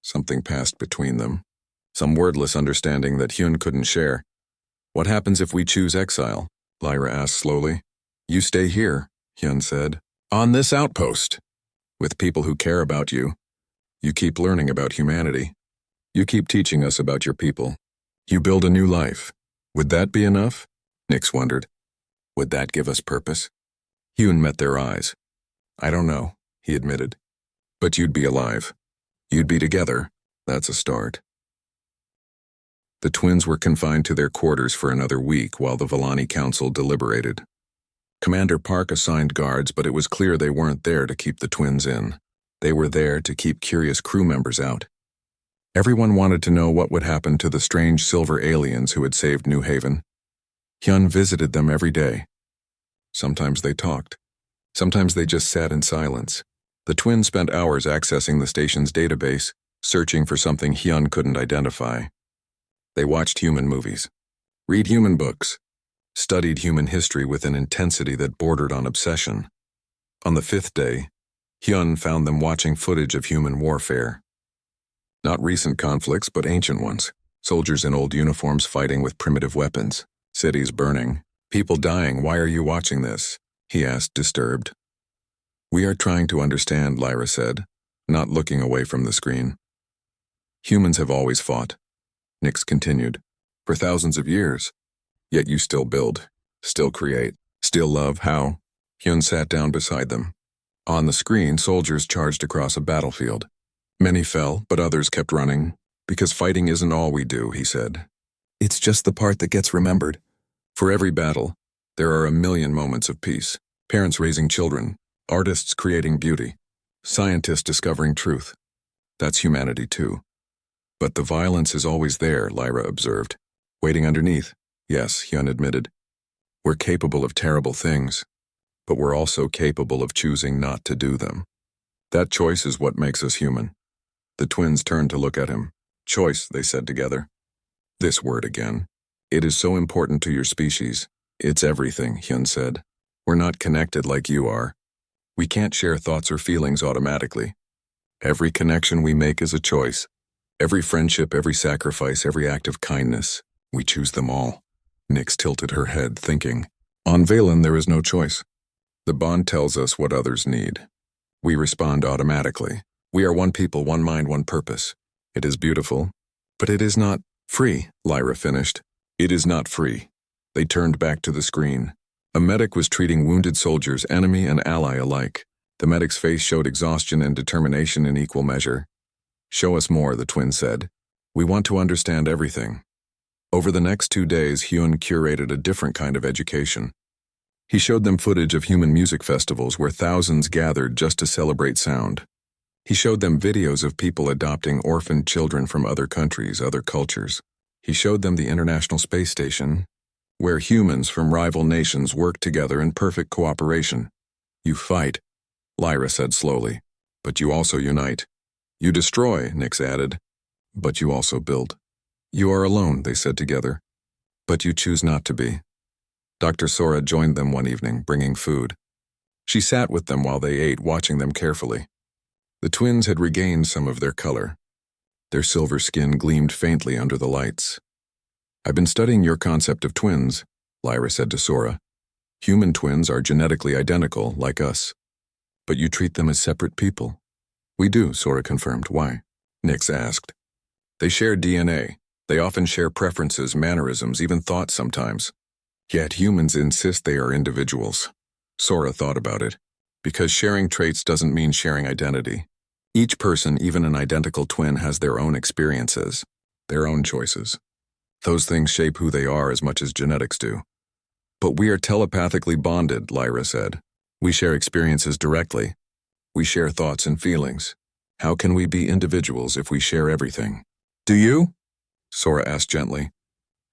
Something passed between them. Some wordless understanding that Hyun couldn't share. What happens if we choose exile? Lyra asked slowly. You stay here, Hyun said. On this outpost. With people who care about you. You keep learning about humanity. You keep teaching us about your people. You build a new life. Would that be enough? Nix wondered. Would that give us purpose? Hyun met their eyes. I don't know, he admitted. But you'd be alive. You'd be together. That's a start. The twins were confined to their quarters for another week while the Villani Council deliberated. Commander Park assigned guards, but it was clear they weren't there to keep the twins in. They were there to keep curious crew members out. Everyone wanted to know what would happen to the strange silver aliens who had saved New Haven. Hyun visited them every day. Sometimes they talked. Sometimes they just sat in silence. The twins spent hours accessing the station's database, searching for something Hyun couldn't identify. They watched human movies, read human books, studied human history with an intensity that bordered on obsession. On the 5th day, Hyun found them watching footage of human warfare. Not recent conflicts, but ancient ones. Soldiers in old uniforms fighting with primitive weapons. Cities burning. People dying. Why are you watching this? He asked, disturbed. We are trying to understand, Lyra said, not looking away from the screen. Humans have always fought, Nix continued, for thousands of years. Yet you still build, still create, still love. How? Hyun sat down beside them. On the screen, soldiers charged across a battlefield. Many fell, but others kept running. Because fighting isn't all we do, he said. It's just the part that gets remembered. For every battle, there are a million moments of peace. Parents raising children, artists creating beauty, scientists discovering truth. That's humanity too. But the violence is always there, Lyra observed. Waiting underneath. Yes, Hyun admitted. We're capable of terrible things, but we're also capable of choosing not to do them. That choice is what makes us human. The twins turned to look at him. Choice, they said together. This word again. It is so important to your species. It's everything, Hyun said. We're not connected like you are. We can't share thoughts or feelings automatically. Every connection we make is a choice. Every friendship, every sacrifice, every act of kindness. We choose them all. Nix tilted her head, thinking. On Valen, there is no choice. The bond tells us what others need. We respond automatically. We are one people, one mind, one purpose. It is beautiful, but it is not free, Lyra finished. It is not free. They turned back to the screen. A medic was treating wounded soldiers, enemy and ally alike. The medic's face showed exhaustion and determination in equal measure. Show us more, the twins said. We want to understand everything. Over the next 2 days, Hyun curated a different kind of education. He showed them footage of human music festivals where thousands gathered just to celebrate sound. He showed them videos of people adopting orphaned children from other countries, other cultures. He showed them the International Space Station, where humans from rival nations work together in perfect cooperation. You fight, Lyra said slowly, but you also unite. You destroy, Nix added, but you also build. You are alone, they said together, but you choose not to be. Dr. Sora joined them one evening, bringing food. She sat with them while they ate, watching them carefully. The twins had regained some of their color. Their silver skin gleamed faintly under the lights. I've been studying your concept of twins, Lyra said to Sora. Human twins are genetically identical, like us. But you treat them as separate people. We do, Sora confirmed. Why? Nix asked. They share DNA. They often share preferences, mannerisms, even thoughts sometimes. Yet humans insist they are individuals. Sora thought about it. Because sharing traits doesn't mean sharing identity. Each person, even an identical twin, has their own experiences, their own choices. Those things shape who they are as much as genetics do. But we are telepathically bonded, Lyra said. We share experiences directly. We share thoughts and feelings. How can we be individuals if we share everything? Do you? Sora asked gently.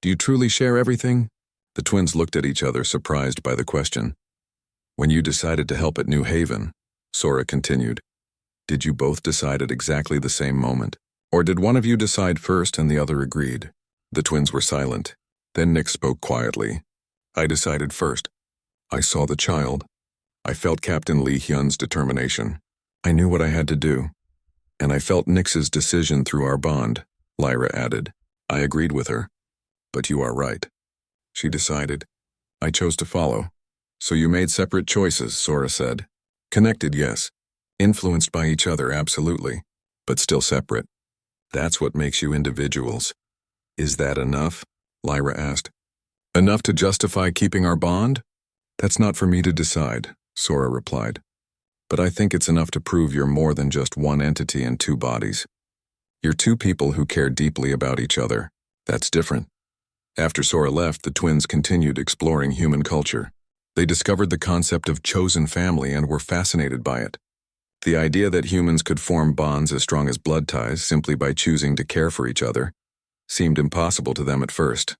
Do you truly share everything? The twins looked at each other, surprised by the question. When you decided to help at New Haven, Sora continued, did you both decide at exactly the same moment? Or did one of you decide first and the other agreed? The twins were silent. Then Nick spoke quietly. I decided first. I saw the child. I felt Captain Lee Hyun's determination. I knew what I had to do. And I felt Nix's decision through our bond, Lyra added. I agreed with her. But you are right. She decided. I chose to follow. So you made separate choices, Sora said. Connected, yes. Influenced by each other, absolutely. But still separate. That's what makes you individuals. Is that enough? Lyra asked. Enough to justify keeping our bond? That's not for me to decide, Sora replied. But I think it's enough to prove you're more than just one entity in two bodies. You're two people who care deeply about each other. That's different. After Sora left, the twins continued exploring human culture. They discovered the concept of chosen family and were fascinated by it. The idea that humans could form bonds as strong as blood ties simply by choosing to care for each other seemed impossible to them at first.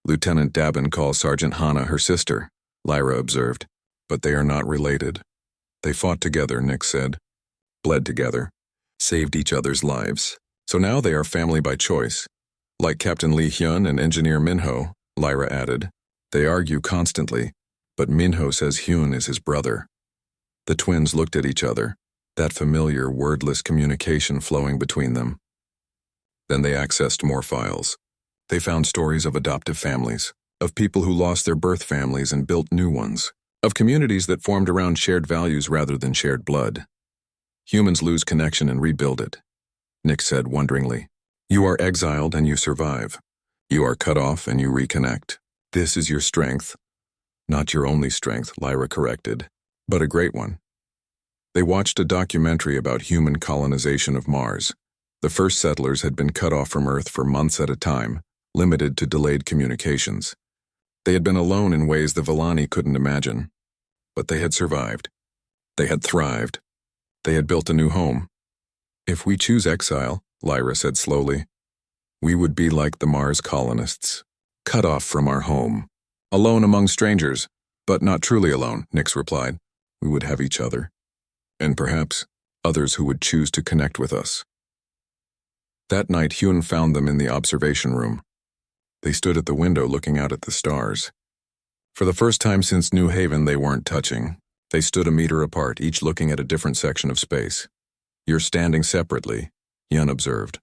Lieutenant Dabin calls Sergeant Hana her sister, Lyra observed, but they are not related. They fought together, Nick said. Bled together. saved each other's lives. So now they are family by choice. Like Captain Lee Hyun and Engineer Minho, Lyra added. They argue constantly, but Minho says Hyun is his brother. The twins looked at each other, that familiar wordless communication flowing between them. Then they accessed more files. They found stories of adoptive families, of people who lost their birth families and built new ones, of communities that formed around shared values rather than shared blood. Humans lose connection and rebuild it, Nick said wonderingly. You are exiled and you survive. You are cut off and you reconnect. This is your strength. Not your only strength, Lyra corrected, but a great one. They watched a documentary about human colonization of Mars. The first settlers had been cut off from Earth for months at a time, limited to delayed communications. They had been alone in ways the Villani couldn't imagine. But they had survived. They had thrived. They had built a new home. If we choose exile, Lyra said slowly, we would be like the Mars colonists, cut off from our home. Alone among strangers, but not truly alone, Nix replied. We would have each other. And perhaps others who would choose to connect with us. That night, Hyun found them in the observation room. They stood at the window looking out at the stars. For the first time since New Haven, they weren't touching. They stood a meter apart, each looking at a different section of space. You're standing separately, Hyun observed.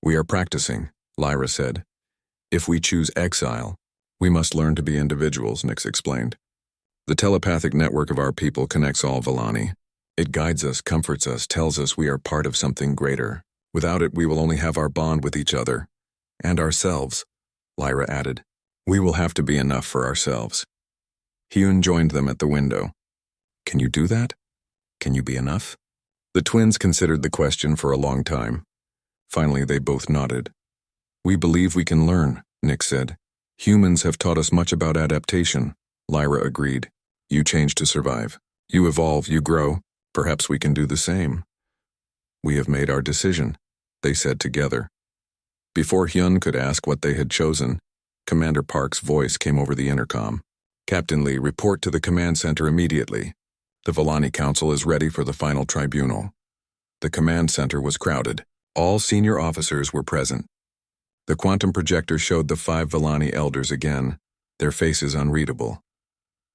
We are practicing, Lyra said. If we choose exile, we must learn to be individuals, Nix explained. The telepathic network of our people connects all Villani. It guides us, comforts us, tells us we are part of something greater. Without it, we will only have our bond with each other. And ourselves, Lyra added. We will have to be enough for ourselves. Hyun joined them at the window. Can you do that? Can you be enough? The twins considered the question for a long time. Finally, they both nodded. We believe we can learn, Nick said. Humans have taught us much about adaptation, Lyra agreed. You change to survive. You evolve, you grow. Perhaps we can do the same. We have made our decision, they said together. Before Hyun could ask what they had chosen, Commander Park's voice came over the intercom. Captain Lee, report to the command center immediately. The Villani Council is ready for the final tribunal. The command center was crowded. All senior officers were present. The quantum projector showed the 5 Villani elders again, their faces unreadable.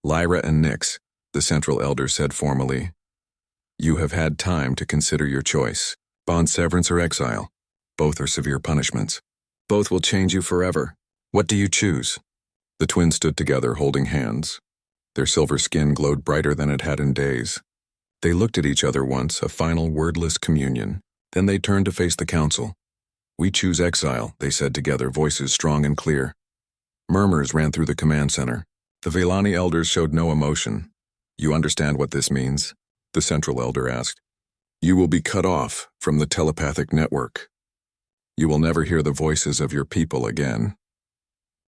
Lyra and Nix, the central elder said formally. You have had time to consider your choice. Bond severance or exile. Both are severe punishments. Both will change you forever. What do you choose? The twins stood together, holding hands. Their silver skin glowed brighter than it had in days. They looked at each other once, a final wordless communion. Then they turned to face the council. We choose exile, they said together, voices strong and clear. Murmurs ran through the command center. The Villani elders showed no emotion. You understand what this means? The central elder asked. You will be cut off from the telepathic network. You will never hear the voices of your people again.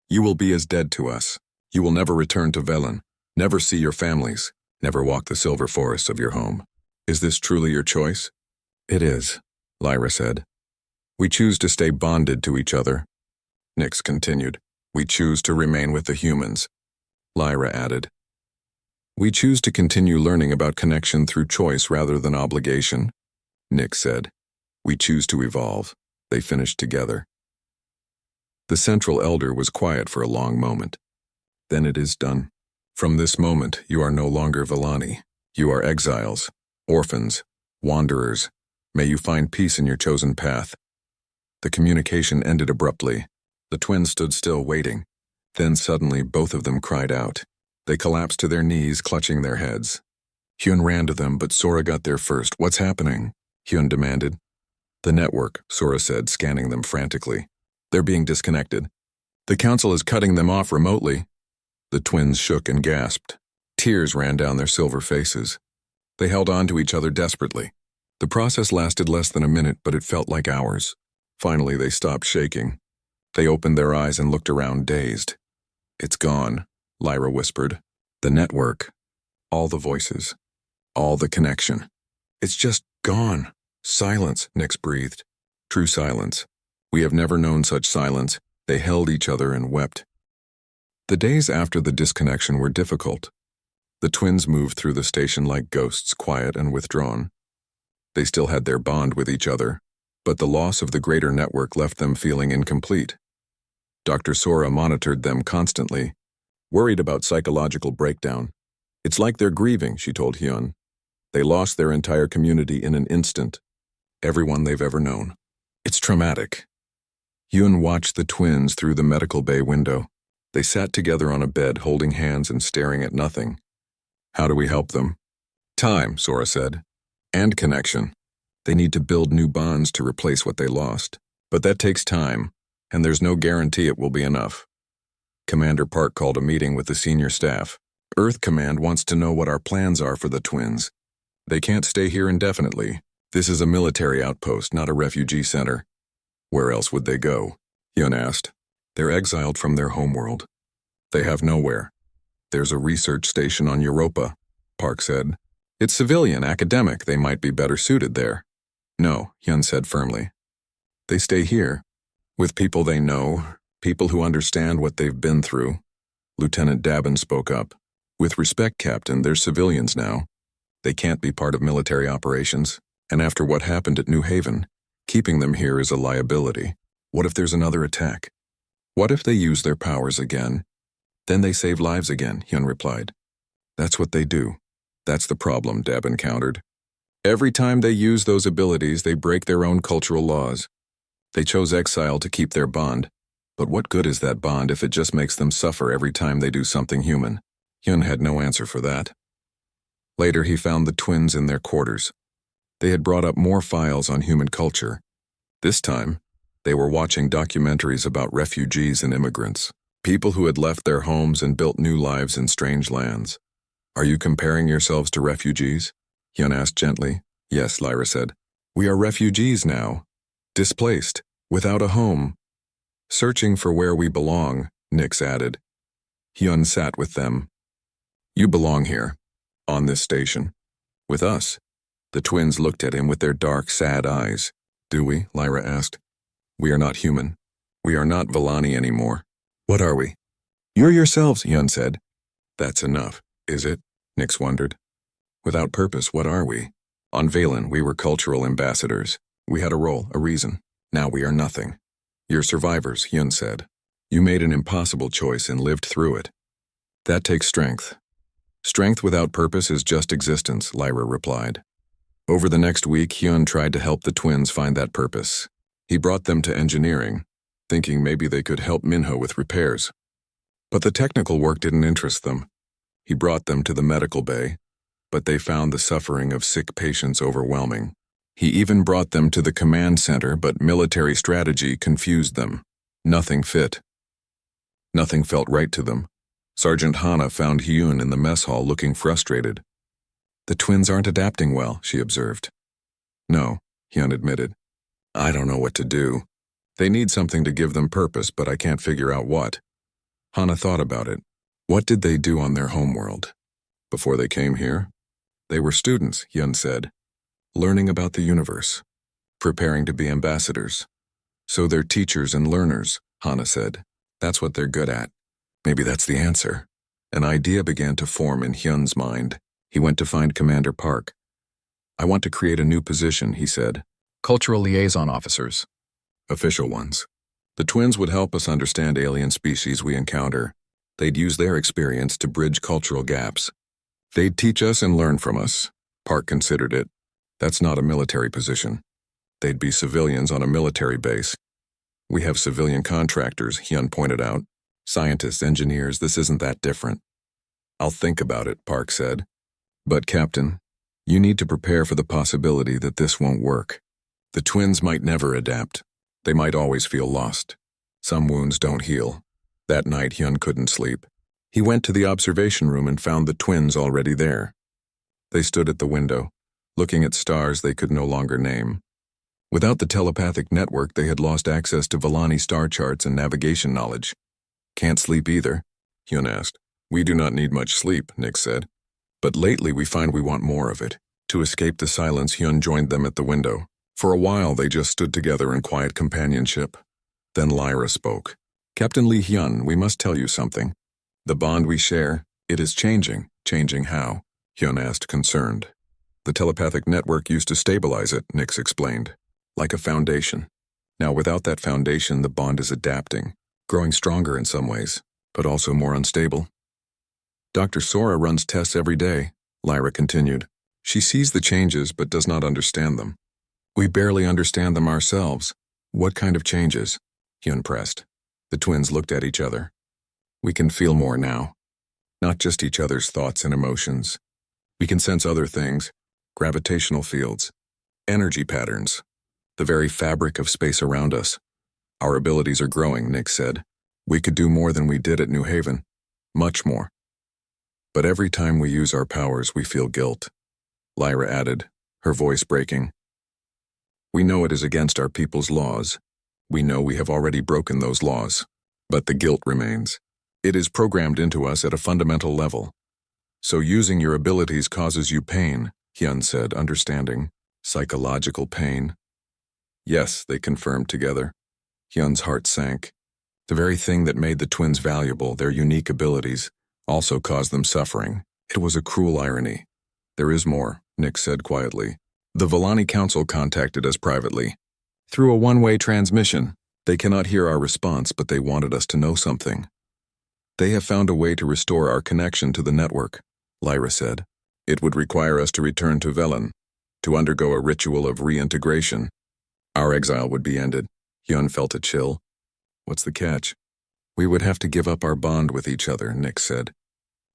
You will be as dead to us. You will never return to Velen, never see your families, never walk the silver forests of your home. Is this truly your choice? It is, Lyra said. We choose to stay bonded to each other. Nix continued. We choose to remain with the humans. Lyra added. We choose to continue learning about connection through choice rather than obligation, Nick said. We choose to evolve. They finished together. The central elder was quiet for a long moment. Then it is done. From this moment, you are no longer Villani. You are exiles, orphans, wanderers. May you find peace in your chosen path. The communication ended abruptly. The twins stood still, waiting. Then suddenly, both of them cried out. They collapsed to their knees, clutching their heads. Hyun ran to them, but Sora got there first. What's happening? Hyun demanded. The network, Sora said, scanning them frantically. They're being disconnected. The council is cutting them off remotely. The twins shook and gasped. Tears ran down their silver faces. They held on to each other desperately. The process lasted less than a minute, but it felt like hours. Finally, they stopped shaking. They opened their eyes and looked around, dazed. It's gone, Lyra whispered. The network. All the voices. All the connection. It's just gone. Silence, Nix breathed. True silence. We have never known such silence. They held each other and wept. The days after the disconnection were difficult. The twins moved through the station like ghosts, quiet and withdrawn. They still had their bond with each other, but the loss of the greater network left them feeling incomplete. Dr. Sora monitored them constantly, worried about psychological breakdown. It's like they're grieving, she told Hyun. They lost their entire community in an instant, everyone they've ever known. It's traumatic. Hyun watched the twins through the medical bay window. They sat together on a bed, holding hands and staring at nothing. How do we help them? Time, Sora said. And connection. They need to build new bonds to replace what they lost. But that takes time, and there's no guarantee it will be enough. Commander Park called a meeting with the senior staff. Earth Command wants to know what our plans are for the twins. They can't stay here indefinitely. This is a military outpost, not a refugee center. Where else would they go? Hyun asked. They're exiled from their homeworld. They have nowhere. There's a research station on Europa, Park said. It's civilian, academic. They might be better suited there. No, Hyun said firmly. They stay here, with people they know, people who understand what they've been through. Lieutenant Dabin spoke up. With respect, Captain, they're civilians now. They can't be part of military operations, and after what happened at New Haven, keeping them here is a liability. What if there's another attack? What if they use their powers again? Then they save lives again, Hyun replied. That's what they do. That's the problem, Dabin countered. Every time they use those abilities, they break their own cultural laws. They chose exile to keep their bond, but what good is that bond if it just makes them suffer every time they do something human? Hyun had no answer for that. Later, he found the twins in their quarters. They had brought up more files on human culture. This time, they were watching documentaries about refugees and immigrants, people who had left their homes and built new lives in strange lands. Are you comparing yourselves to refugees? Hyun asked gently. Yes, Lyra said. We are refugees now. Displaced, without a home. Searching for where we belong, Nix added. Hyun sat with them. You belong here, on this station. With us. The twins looked at him with their dark, sad eyes. Do we? Lyra asked. We are not human. We are not Villani anymore. What are we? You're yourselves, Hyun said. That's enough, is it? Nix wondered. Without purpose, what are we? On Valen, we were cultural ambassadors. We had a role, a reason. Now we are nothing. You're survivors, Hyun said. You made an impossible choice and lived through it. That takes strength. Strength without purpose is just existence, Lyra replied. Over the next week, Hyun tried to help the twins find that purpose. He brought them to engineering, thinking maybe they could help Minho with repairs. But the technical work didn't interest them. He brought them to the medical bay, but they found the suffering of sick patients overwhelming. He even brought them to the command center, but military strategy confused them. Nothing fit. Nothing felt right to them. Sergeant Hana found Hyun in the mess hall looking frustrated. The twins aren't adapting well, she observed. No, Hyun admitted. I don't know what to do. They need something to give them purpose, but I can't figure out what. Hana thought about it. What did they do on their homeworld? Before they came here? They were students, Hyun said. Learning about the universe. Preparing to be ambassadors. So they're teachers and learners, Hana said. That's what they're good at. Maybe that's the answer. An idea began to form in Hyun's mind. He went to find Commander Park. I want to create a new position, he said. Cultural liaison officers. Official ones. The twins would help us understand alien species we encounter. They'd use their experience to bridge cultural gaps. They'd teach us and learn from us. Park considered it. That's not a military position. They'd be civilians on a military base. We have civilian contractors, Hyun pointed out. Scientists, engineers, this isn't that different. I'll think about it, Park said. But, Captain, you need to prepare for the possibility that this won't work. The twins might never adapt. They might always feel lost. Some wounds don't heal. That night, Hyun couldn't sleep. He went to the observation room and found the twins already there. They stood at the window, looking at stars they could no longer name. Without the telepathic network, they had lost access to Villani star charts and navigation knowledge. Can't sleep either, Hyun asked. We do not need much sleep, Nick said. But lately we find we want more of it. To escape the silence, Hyun joined them at the window. For a while, they just stood together in quiet companionship. Then Lyra spoke. Captain Lee Hyun, we must tell you something. The bond we share, it is changing. Changing how? Hyun asked, concerned. The telepathic network used to stabilize it, Nix explained. Like a foundation. Now without that foundation, the bond is adapting, growing stronger in some ways, but also more unstable. Dr. Sora runs tests every day, Lyra continued. She sees the changes but does not understand them. We barely understand them ourselves. What kind of changes? Hyun pressed. The twins looked at each other. We can feel more now. Not just each other's thoughts and emotions. We can sense other things, gravitational fields, energy patterns, the very fabric of space around us. Our abilities are growing, Nick said. We could do more than we did at New Haven. Much more. But every time we use our powers, we feel guilt. Lyra added, her voice breaking. We know it is against our people's laws. We know we have already broken those laws. But the guilt remains. It is programmed into us at a fundamental level. So using your abilities causes you pain, Hyun said, understanding. Psychological pain. Yes, they confirmed together. Hyun's heart sank. The very thing that made the twins valuable, their unique abilities, also caused them suffering. It was a cruel irony. There is more, Nick said quietly. The Villani Council contacted us privately. Through a one-way transmission. They cannot hear our response, but they wanted us to know something. They have found a way to restore our connection to the network, Lyra said. It would require us to return to Velen, to undergo a ritual of reintegration. Our exile would be ended. Hyun felt a chill. What's the catch? We would have to give up our bond with each other, Nick said.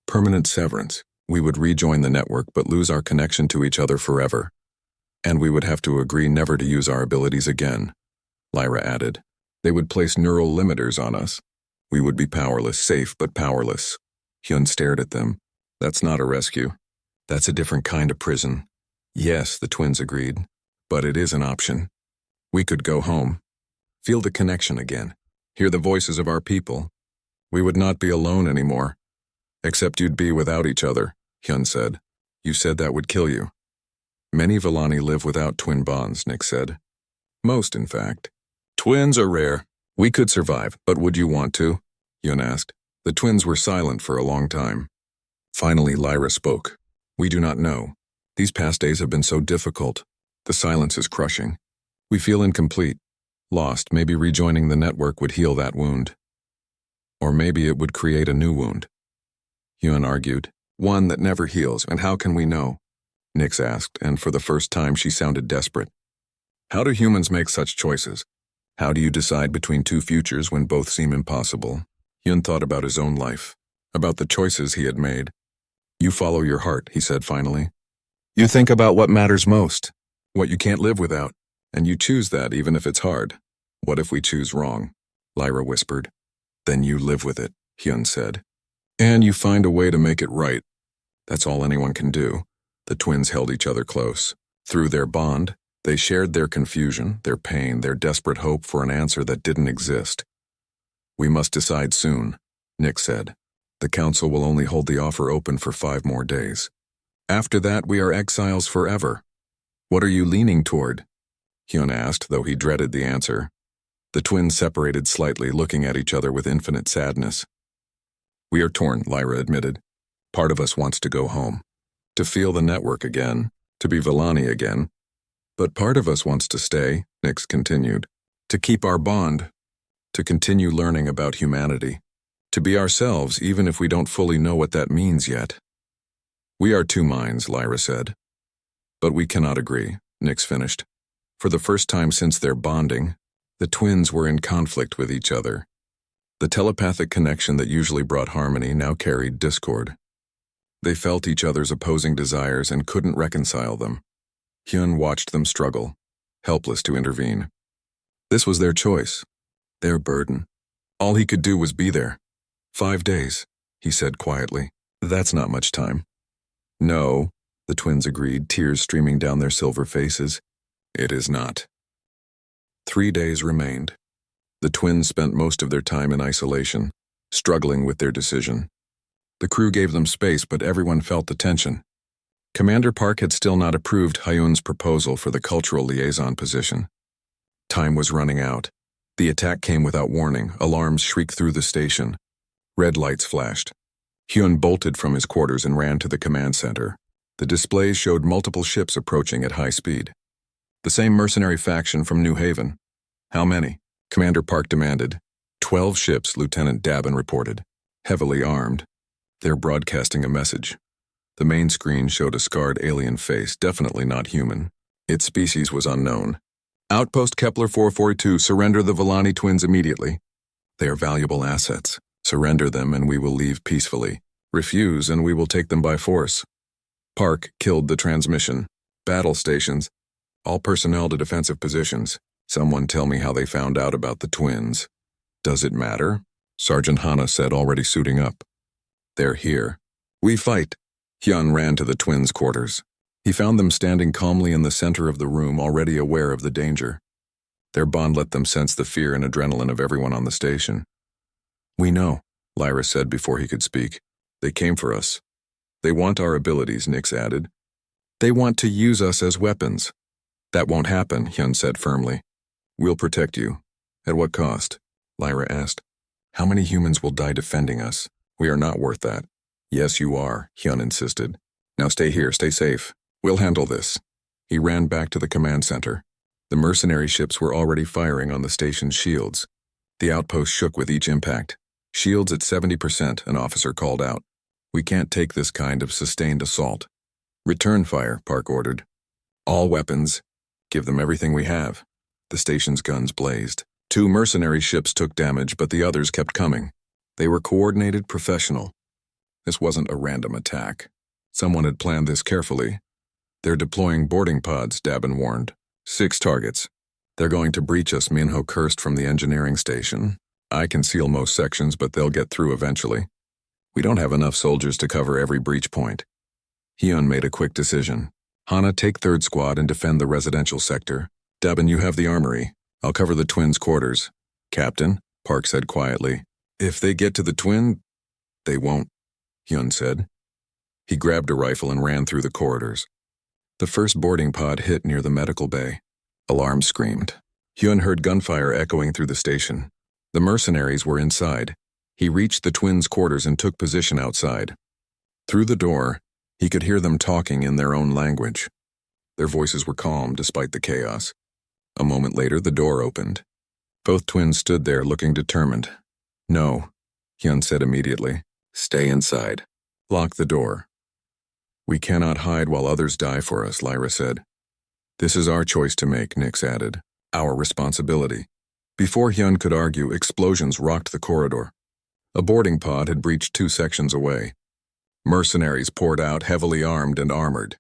Permanent severance. We would rejoin the network but lose our connection to each other forever. And we would have to agree never to use our abilities again, Lyra added. They would place neural limiters on us. We would be powerless, safe but powerless. Hyun stared at them. That's not a rescue. That's a different kind of prison. Yes, the twins agreed. But it is an option. We could go home. Feel the connection again. Hear the voices of our people. We would not be alone anymore. Except you'd be without each other, Hyun said. You said that would kill you. Many Villani live without twin bonds, Nick said. Most, in fact. Twins are rare. We could survive, but would you want to? Hyun asked. The twins were silent for a long time. Finally, Lyra spoke. We do not know. These past days have been so difficult. The silence is crushing. We feel incomplete. Lost. Maybe rejoining the network would heal that wound. Or maybe it would create a new wound. Hyun argued. One that never heals, and how can we know? Nix asked, and for the first time she sounded desperate. How do humans make such choices? How do you decide between two futures when both seem impossible? Hyun thought about his own life, about the choices he had made. You follow your heart, he said finally. You think about what matters most, what you can't live without, and you choose that even if it's hard. What if we choose wrong? Lyra whispered. Then you live with it, Hyun said. And you find a way to make it right. That's all anyone can do. The twins held each other close. Through their bond, they shared their confusion, their pain, their desperate hope for an answer that didn't exist. We must decide soon, Nick said. The council will only hold the offer open for 5 more days. After that, we are exiles forever. What are you leaning toward? Hyun asked, though he dreaded the answer. The twins separated slightly, looking at each other with infinite sadness. We are torn, Lyra admitted. Part of us wants to go home, to feel the network again, to be Villani again. But part of us wants to stay, Nix continued, to keep our bond, to continue learning about humanity, to be ourselves even if we don't fully know what that means yet. We are two minds, Lyra said. But we cannot agree, Nix finished. For the first time since their bonding, the twins were in conflict with each other. The telepathic connection that usually brought harmony now carried discord. They felt each other's opposing desires and couldn't reconcile them. Hyun watched them struggle, helpless to intervene. This was their choice, their burden. All he could do was be there. 5 days, he said quietly. That's not much time. No, the twins agreed, tears streaming down their silver faces. It is not. 3 days remained. The twins spent most of their time in isolation, struggling with their decision. The crew gave them space, but everyone felt the tension. Commander Park had still not approved Hyun's proposal for the cultural liaison position. Time was running out. The attack came without warning. Alarms shrieked through the station. Red lights flashed. Hyun bolted from his quarters and ran to the command center. The displays showed multiple ships approaching at high speed. The same mercenary faction from New Haven. How many? Commander Park demanded. 12 ships, Lieutenant Dabin reported. Heavily armed. They're broadcasting a message. The main screen showed a scarred alien face, definitely not human. Its species was unknown. Outpost Kepler 442, surrender the Villani twins immediately. They are valuable assets. Surrender them and we will leave peacefully. Refuse and we will take them by force. Park killed the transmission. Battle stations. All personnel to defensive positions. Someone tell me how they found out about the twins. Does it matter? Sergeant Hana said, already suiting up. They're here. We fight. Hyun ran to the twins' quarters. He found them standing calmly in the center of the room, already aware of the danger. Their bond let them sense the fear and adrenaline of everyone on the station. We know, Lyra said before he could speak. They came for us. They want our abilities, Nix added. They want to use us as weapons. That won't happen, Hyun said firmly. We'll protect you. At what cost? Lyra asked. How many humans will die defending us? We are not worth that. Yes, you are, Hyun insisted. Now stay here, stay safe. We'll handle this. He ran back to the command center. The mercenary ships were already firing on the station's shields. The outpost shook with each impact. Shields at 70%, an officer called out. We can't take this kind of sustained assault. Return fire, Park ordered. All weapons. Give them everything we have. The station's guns blazed. 2 mercenary ships took damage, but the others kept coming. They were coordinated, professional. This wasn't a random attack. Someone had planned this carefully. They're deploying boarding pods, Dabin warned. 6 targets. They're going to breach us, Minho cursed from the engineering station. I can seal most sections, but they'll get through eventually. We don't have enough soldiers to cover every breach point. Hyun made a quick decision. Hana, take 3rd Squad and defend the residential sector. Dabin, you have the armory. I'll cover the twins' quarters. Captain, Park said quietly. If they get to the twin, they won't, Hyun said. He grabbed a rifle and ran through the corridors. The first boarding pod hit near the medical bay. Alarm screamed. Hyun heard gunfire echoing through the station. The mercenaries were inside. He reached the twins' quarters and took position outside. Through the door, he could hear them talking in their own language. Their voices were calm despite the chaos. A moment later, the door opened. Both twins stood there looking determined. No, Hyun said immediately. Stay inside. Lock the door. We cannot hide while others die for us, Lyra said. This is our choice to make, Nix added. Our responsibility. Before Hyun could argue, explosions rocked the corridor. A boarding pod had breached 2 sections away. Mercenaries poured out, heavily armed and armored.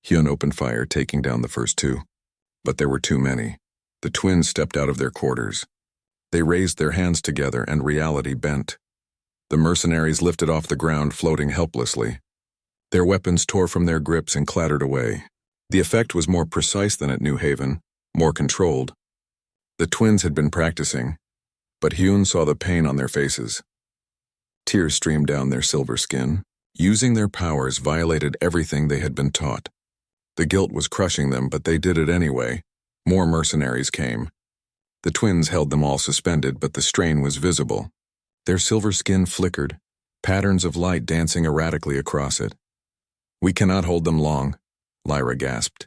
Hyun opened fire, taking down the first 2. But there were too many. The twins stepped out of their quarters. They raised their hands together and reality bent. The mercenaries lifted off the ground, floating helplessly. Their weapons tore from their grips and clattered away. The effect was more precise than at New Haven, more controlled. The twins had been practicing, but Hyun saw the pain on their faces. Tears streamed down their silver skin. Using their powers violated everything they had been taught. The guilt was crushing them, but they did it anyway. More mercenaries came. The twins held them all suspended, but the strain was visible. Their silver skin flickered, patterns of light dancing erratically across it. We cannot hold them long, Lyra gasped.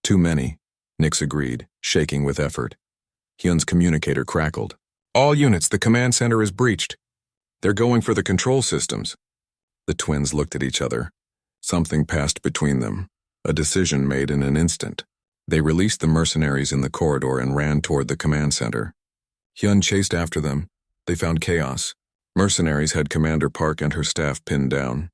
Too many, Nix agreed, shaking with effort. Hyun's communicator crackled. All units, the command center is breached. They're going for the control systems. The twins looked at each other. Something passed between them, a decision made in an instant. They released the mercenaries in the corridor and ran toward the command center. Hyun chased after them. They found chaos. Mercenaries had Commander Park and her staff pinned down.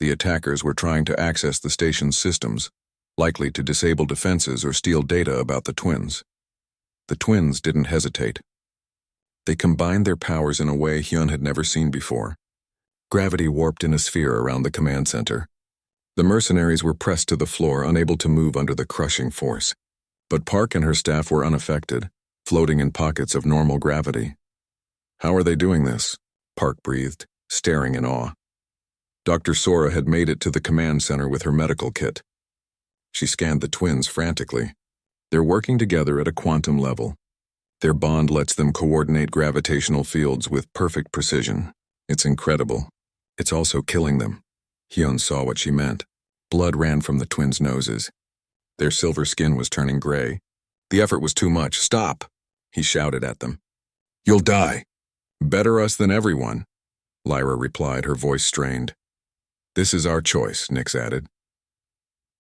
The attackers were trying to access the station's systems, likely to disable defenses or steal data about the twins. The twins didn't hesitate. They combined their powers in a way Hyun had never seen before. Gravity warped in a sphere around the command center. The mercenaries were pressed to the floor, unable to move under the crushing force. But Park and her staff were unaffected, floating in pockets of normal gravity. How are they doing this? Park breathed, staring in awe. Dr. Sora had made it to the command center with her medical kit. She scanned the twins frantically. They're working together at a quantum level. Their bond lets them coordinate gravitational fields with perfect precision. It's incredible. It's also killing them. Hyun saw what she meant. Blood ran from the twins' noses. Their silver skin was turning gray. The effort was too much. "Stop!" he shouted at them. "You'll die." "Better us than everyone," Lyra replied, her voice strained. "This is our choice," Nix added.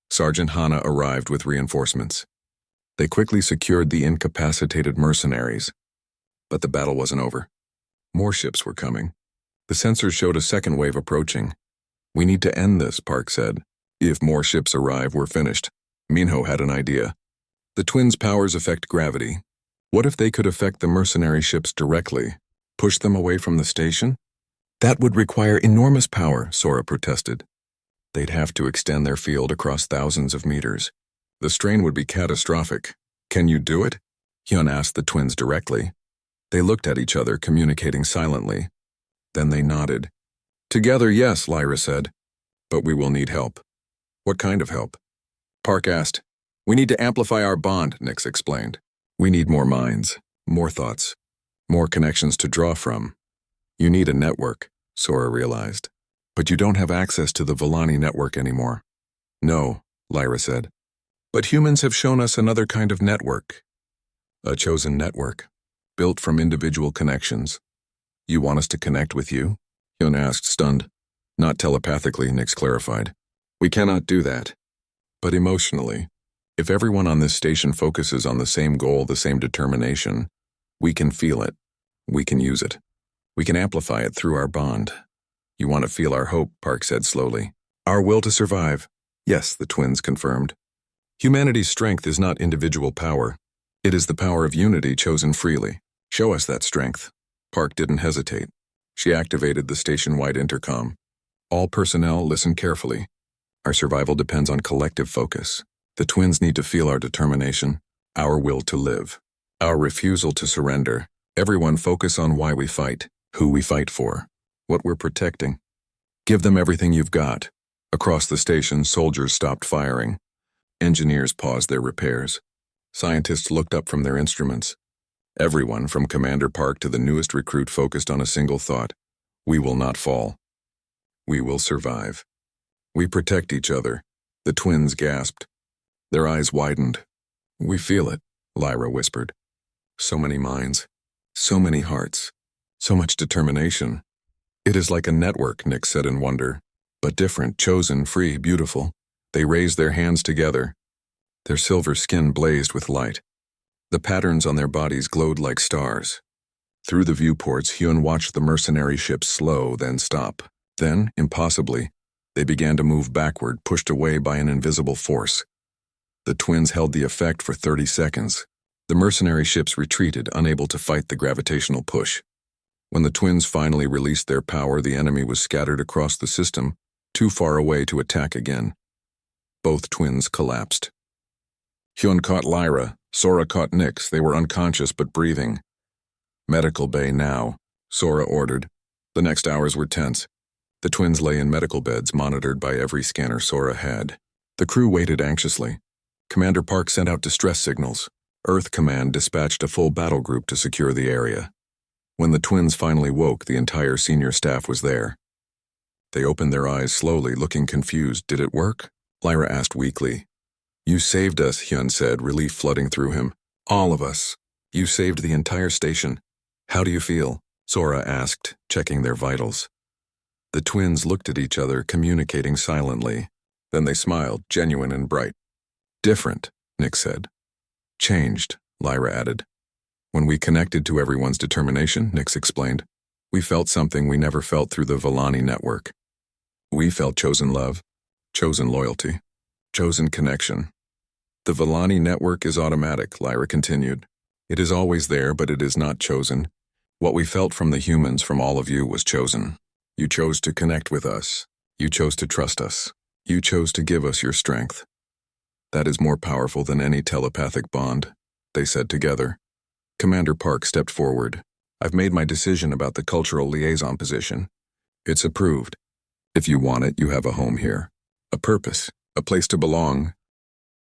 Sergeant Hanna arrived with reinforcements. They quickly secured the incapacitated mercenaries. But the battle wasn't over. More ships were coming. The sensors showed a second wave approaching. "We need to end this," Park said. "If more ships arrive, we're finished." Minho had an idea. "The twins' powers affect gravity. What if they could affect the mercenary ships directly? Push them away from the station?" "That would require enormous power," Sora protested. "They'd have to extend their field across thousands of meters. The strain would be catastrophic." "Can you do it?" Hyun asked the twins directly. They looked at each other, communicating silently. Then they nodded. "Together, yes," Lyra said. "But we will need help." "What kind of help?" Park asked. "We need to amplify our bond," Nix explained. "We need more minds, more thoughts, more connections to draw from." "You need a network," Sora realized. "But you don't have access to the Villani network anymore." "No," Lyra said. "But humans have shown us another kind of network. A chosen network, built from individual connections." "You want us to connect with you?" Hyun asked, stunned. "Not telepathically," Nix clarified. "We cannot do that. But emotionally, if everyone on this station focuses on the same goal, the same determination, we can feel it. We can use it. We can amplify it through our bond." "You want to feel our hope," Park said slowly. "Our will to survive." "Yes," the twins confirmed. "Humanity's strength is not individual power. It is the power of unity chosen freely. Show us that strength." Park didn't hesitate. She activated the station-wide intercom. "All personnel, listen carefully. Our survival depends on collective focus. The twins need to feel our determination, our will to live, our refusal to surrender. Everyone focus on why we fight, who we fight for, what we're protecting. Give them everything you've got." Across the station, soldiers stopped firing. Engineers paused their repairs. Scientists looked up from their instruments. Everyone, from Commander Park to the newest recruit, focused on a single thought. We will not fall. We will survive. We protect each other. The twins gasped. Their eyes widened. "We feel it," Lyra whispered. "So many minds, so many hearts, so much determination." "It is like a network," Nick said in wonder. "But different, chosen, free, beautiful." They raised their hands together. Their silver skin blazed with light. The patterns on their bodies glowed like stars. Through the viewports, Hyun watched the mercenary ships slow, then stop. Then, impossibly, they began to move backward, pushed away by an invisible force. The twins held the effect for 30 seconds. The mercenary ships retreated, unable to fight the gravitational push. When the twins finally released their power, the enemy was scattered across the system, too far away to attack again. Both twins collapsed. Hyun caught Lyra. Sora caught Nix. They were unconscious but breathing. "Medical bay now," Sora ordered. The next hours were tense. The twins lay in medical beds, monitored by every scanner Sora had. The crew waited anxiously. Commander Park sent out distress signals. Earth Command dispatched a full battle group to secure the area. When the twins finally woke, the entire senior staff was there. They opened their eyes slowly, looking confused. "Did it work?" Lyra asked weakly. "You saved us," Hyun said, relief flooding through him. "All of us. You saved the entire station. How do you feel?" Sora asked, checking their vitals. The twins looked at each other, communicating silently. Then they smiled, genuine and bright. "Different," Nick said. "Changed," Lyra added. "When we connected to everyone's determination," Nix explained, "we felt something we never felt through the Villani network. We felt chosen love, chosen loyalty, chosen connection. The Villani network is automatic," Lyra continued. "It is always there, but it is not chosen. What we felt from the humans, from all of you, was chosen. You chose to connect with us. You chose to trust us. You chose to give us your strength. That is more powerful than any telepathic bond," they said together. Commander Park stepped forward. "I've made my decision about the cultural liaison position. It's approved. If you want it, you have a home here. A purpose, a place to belong,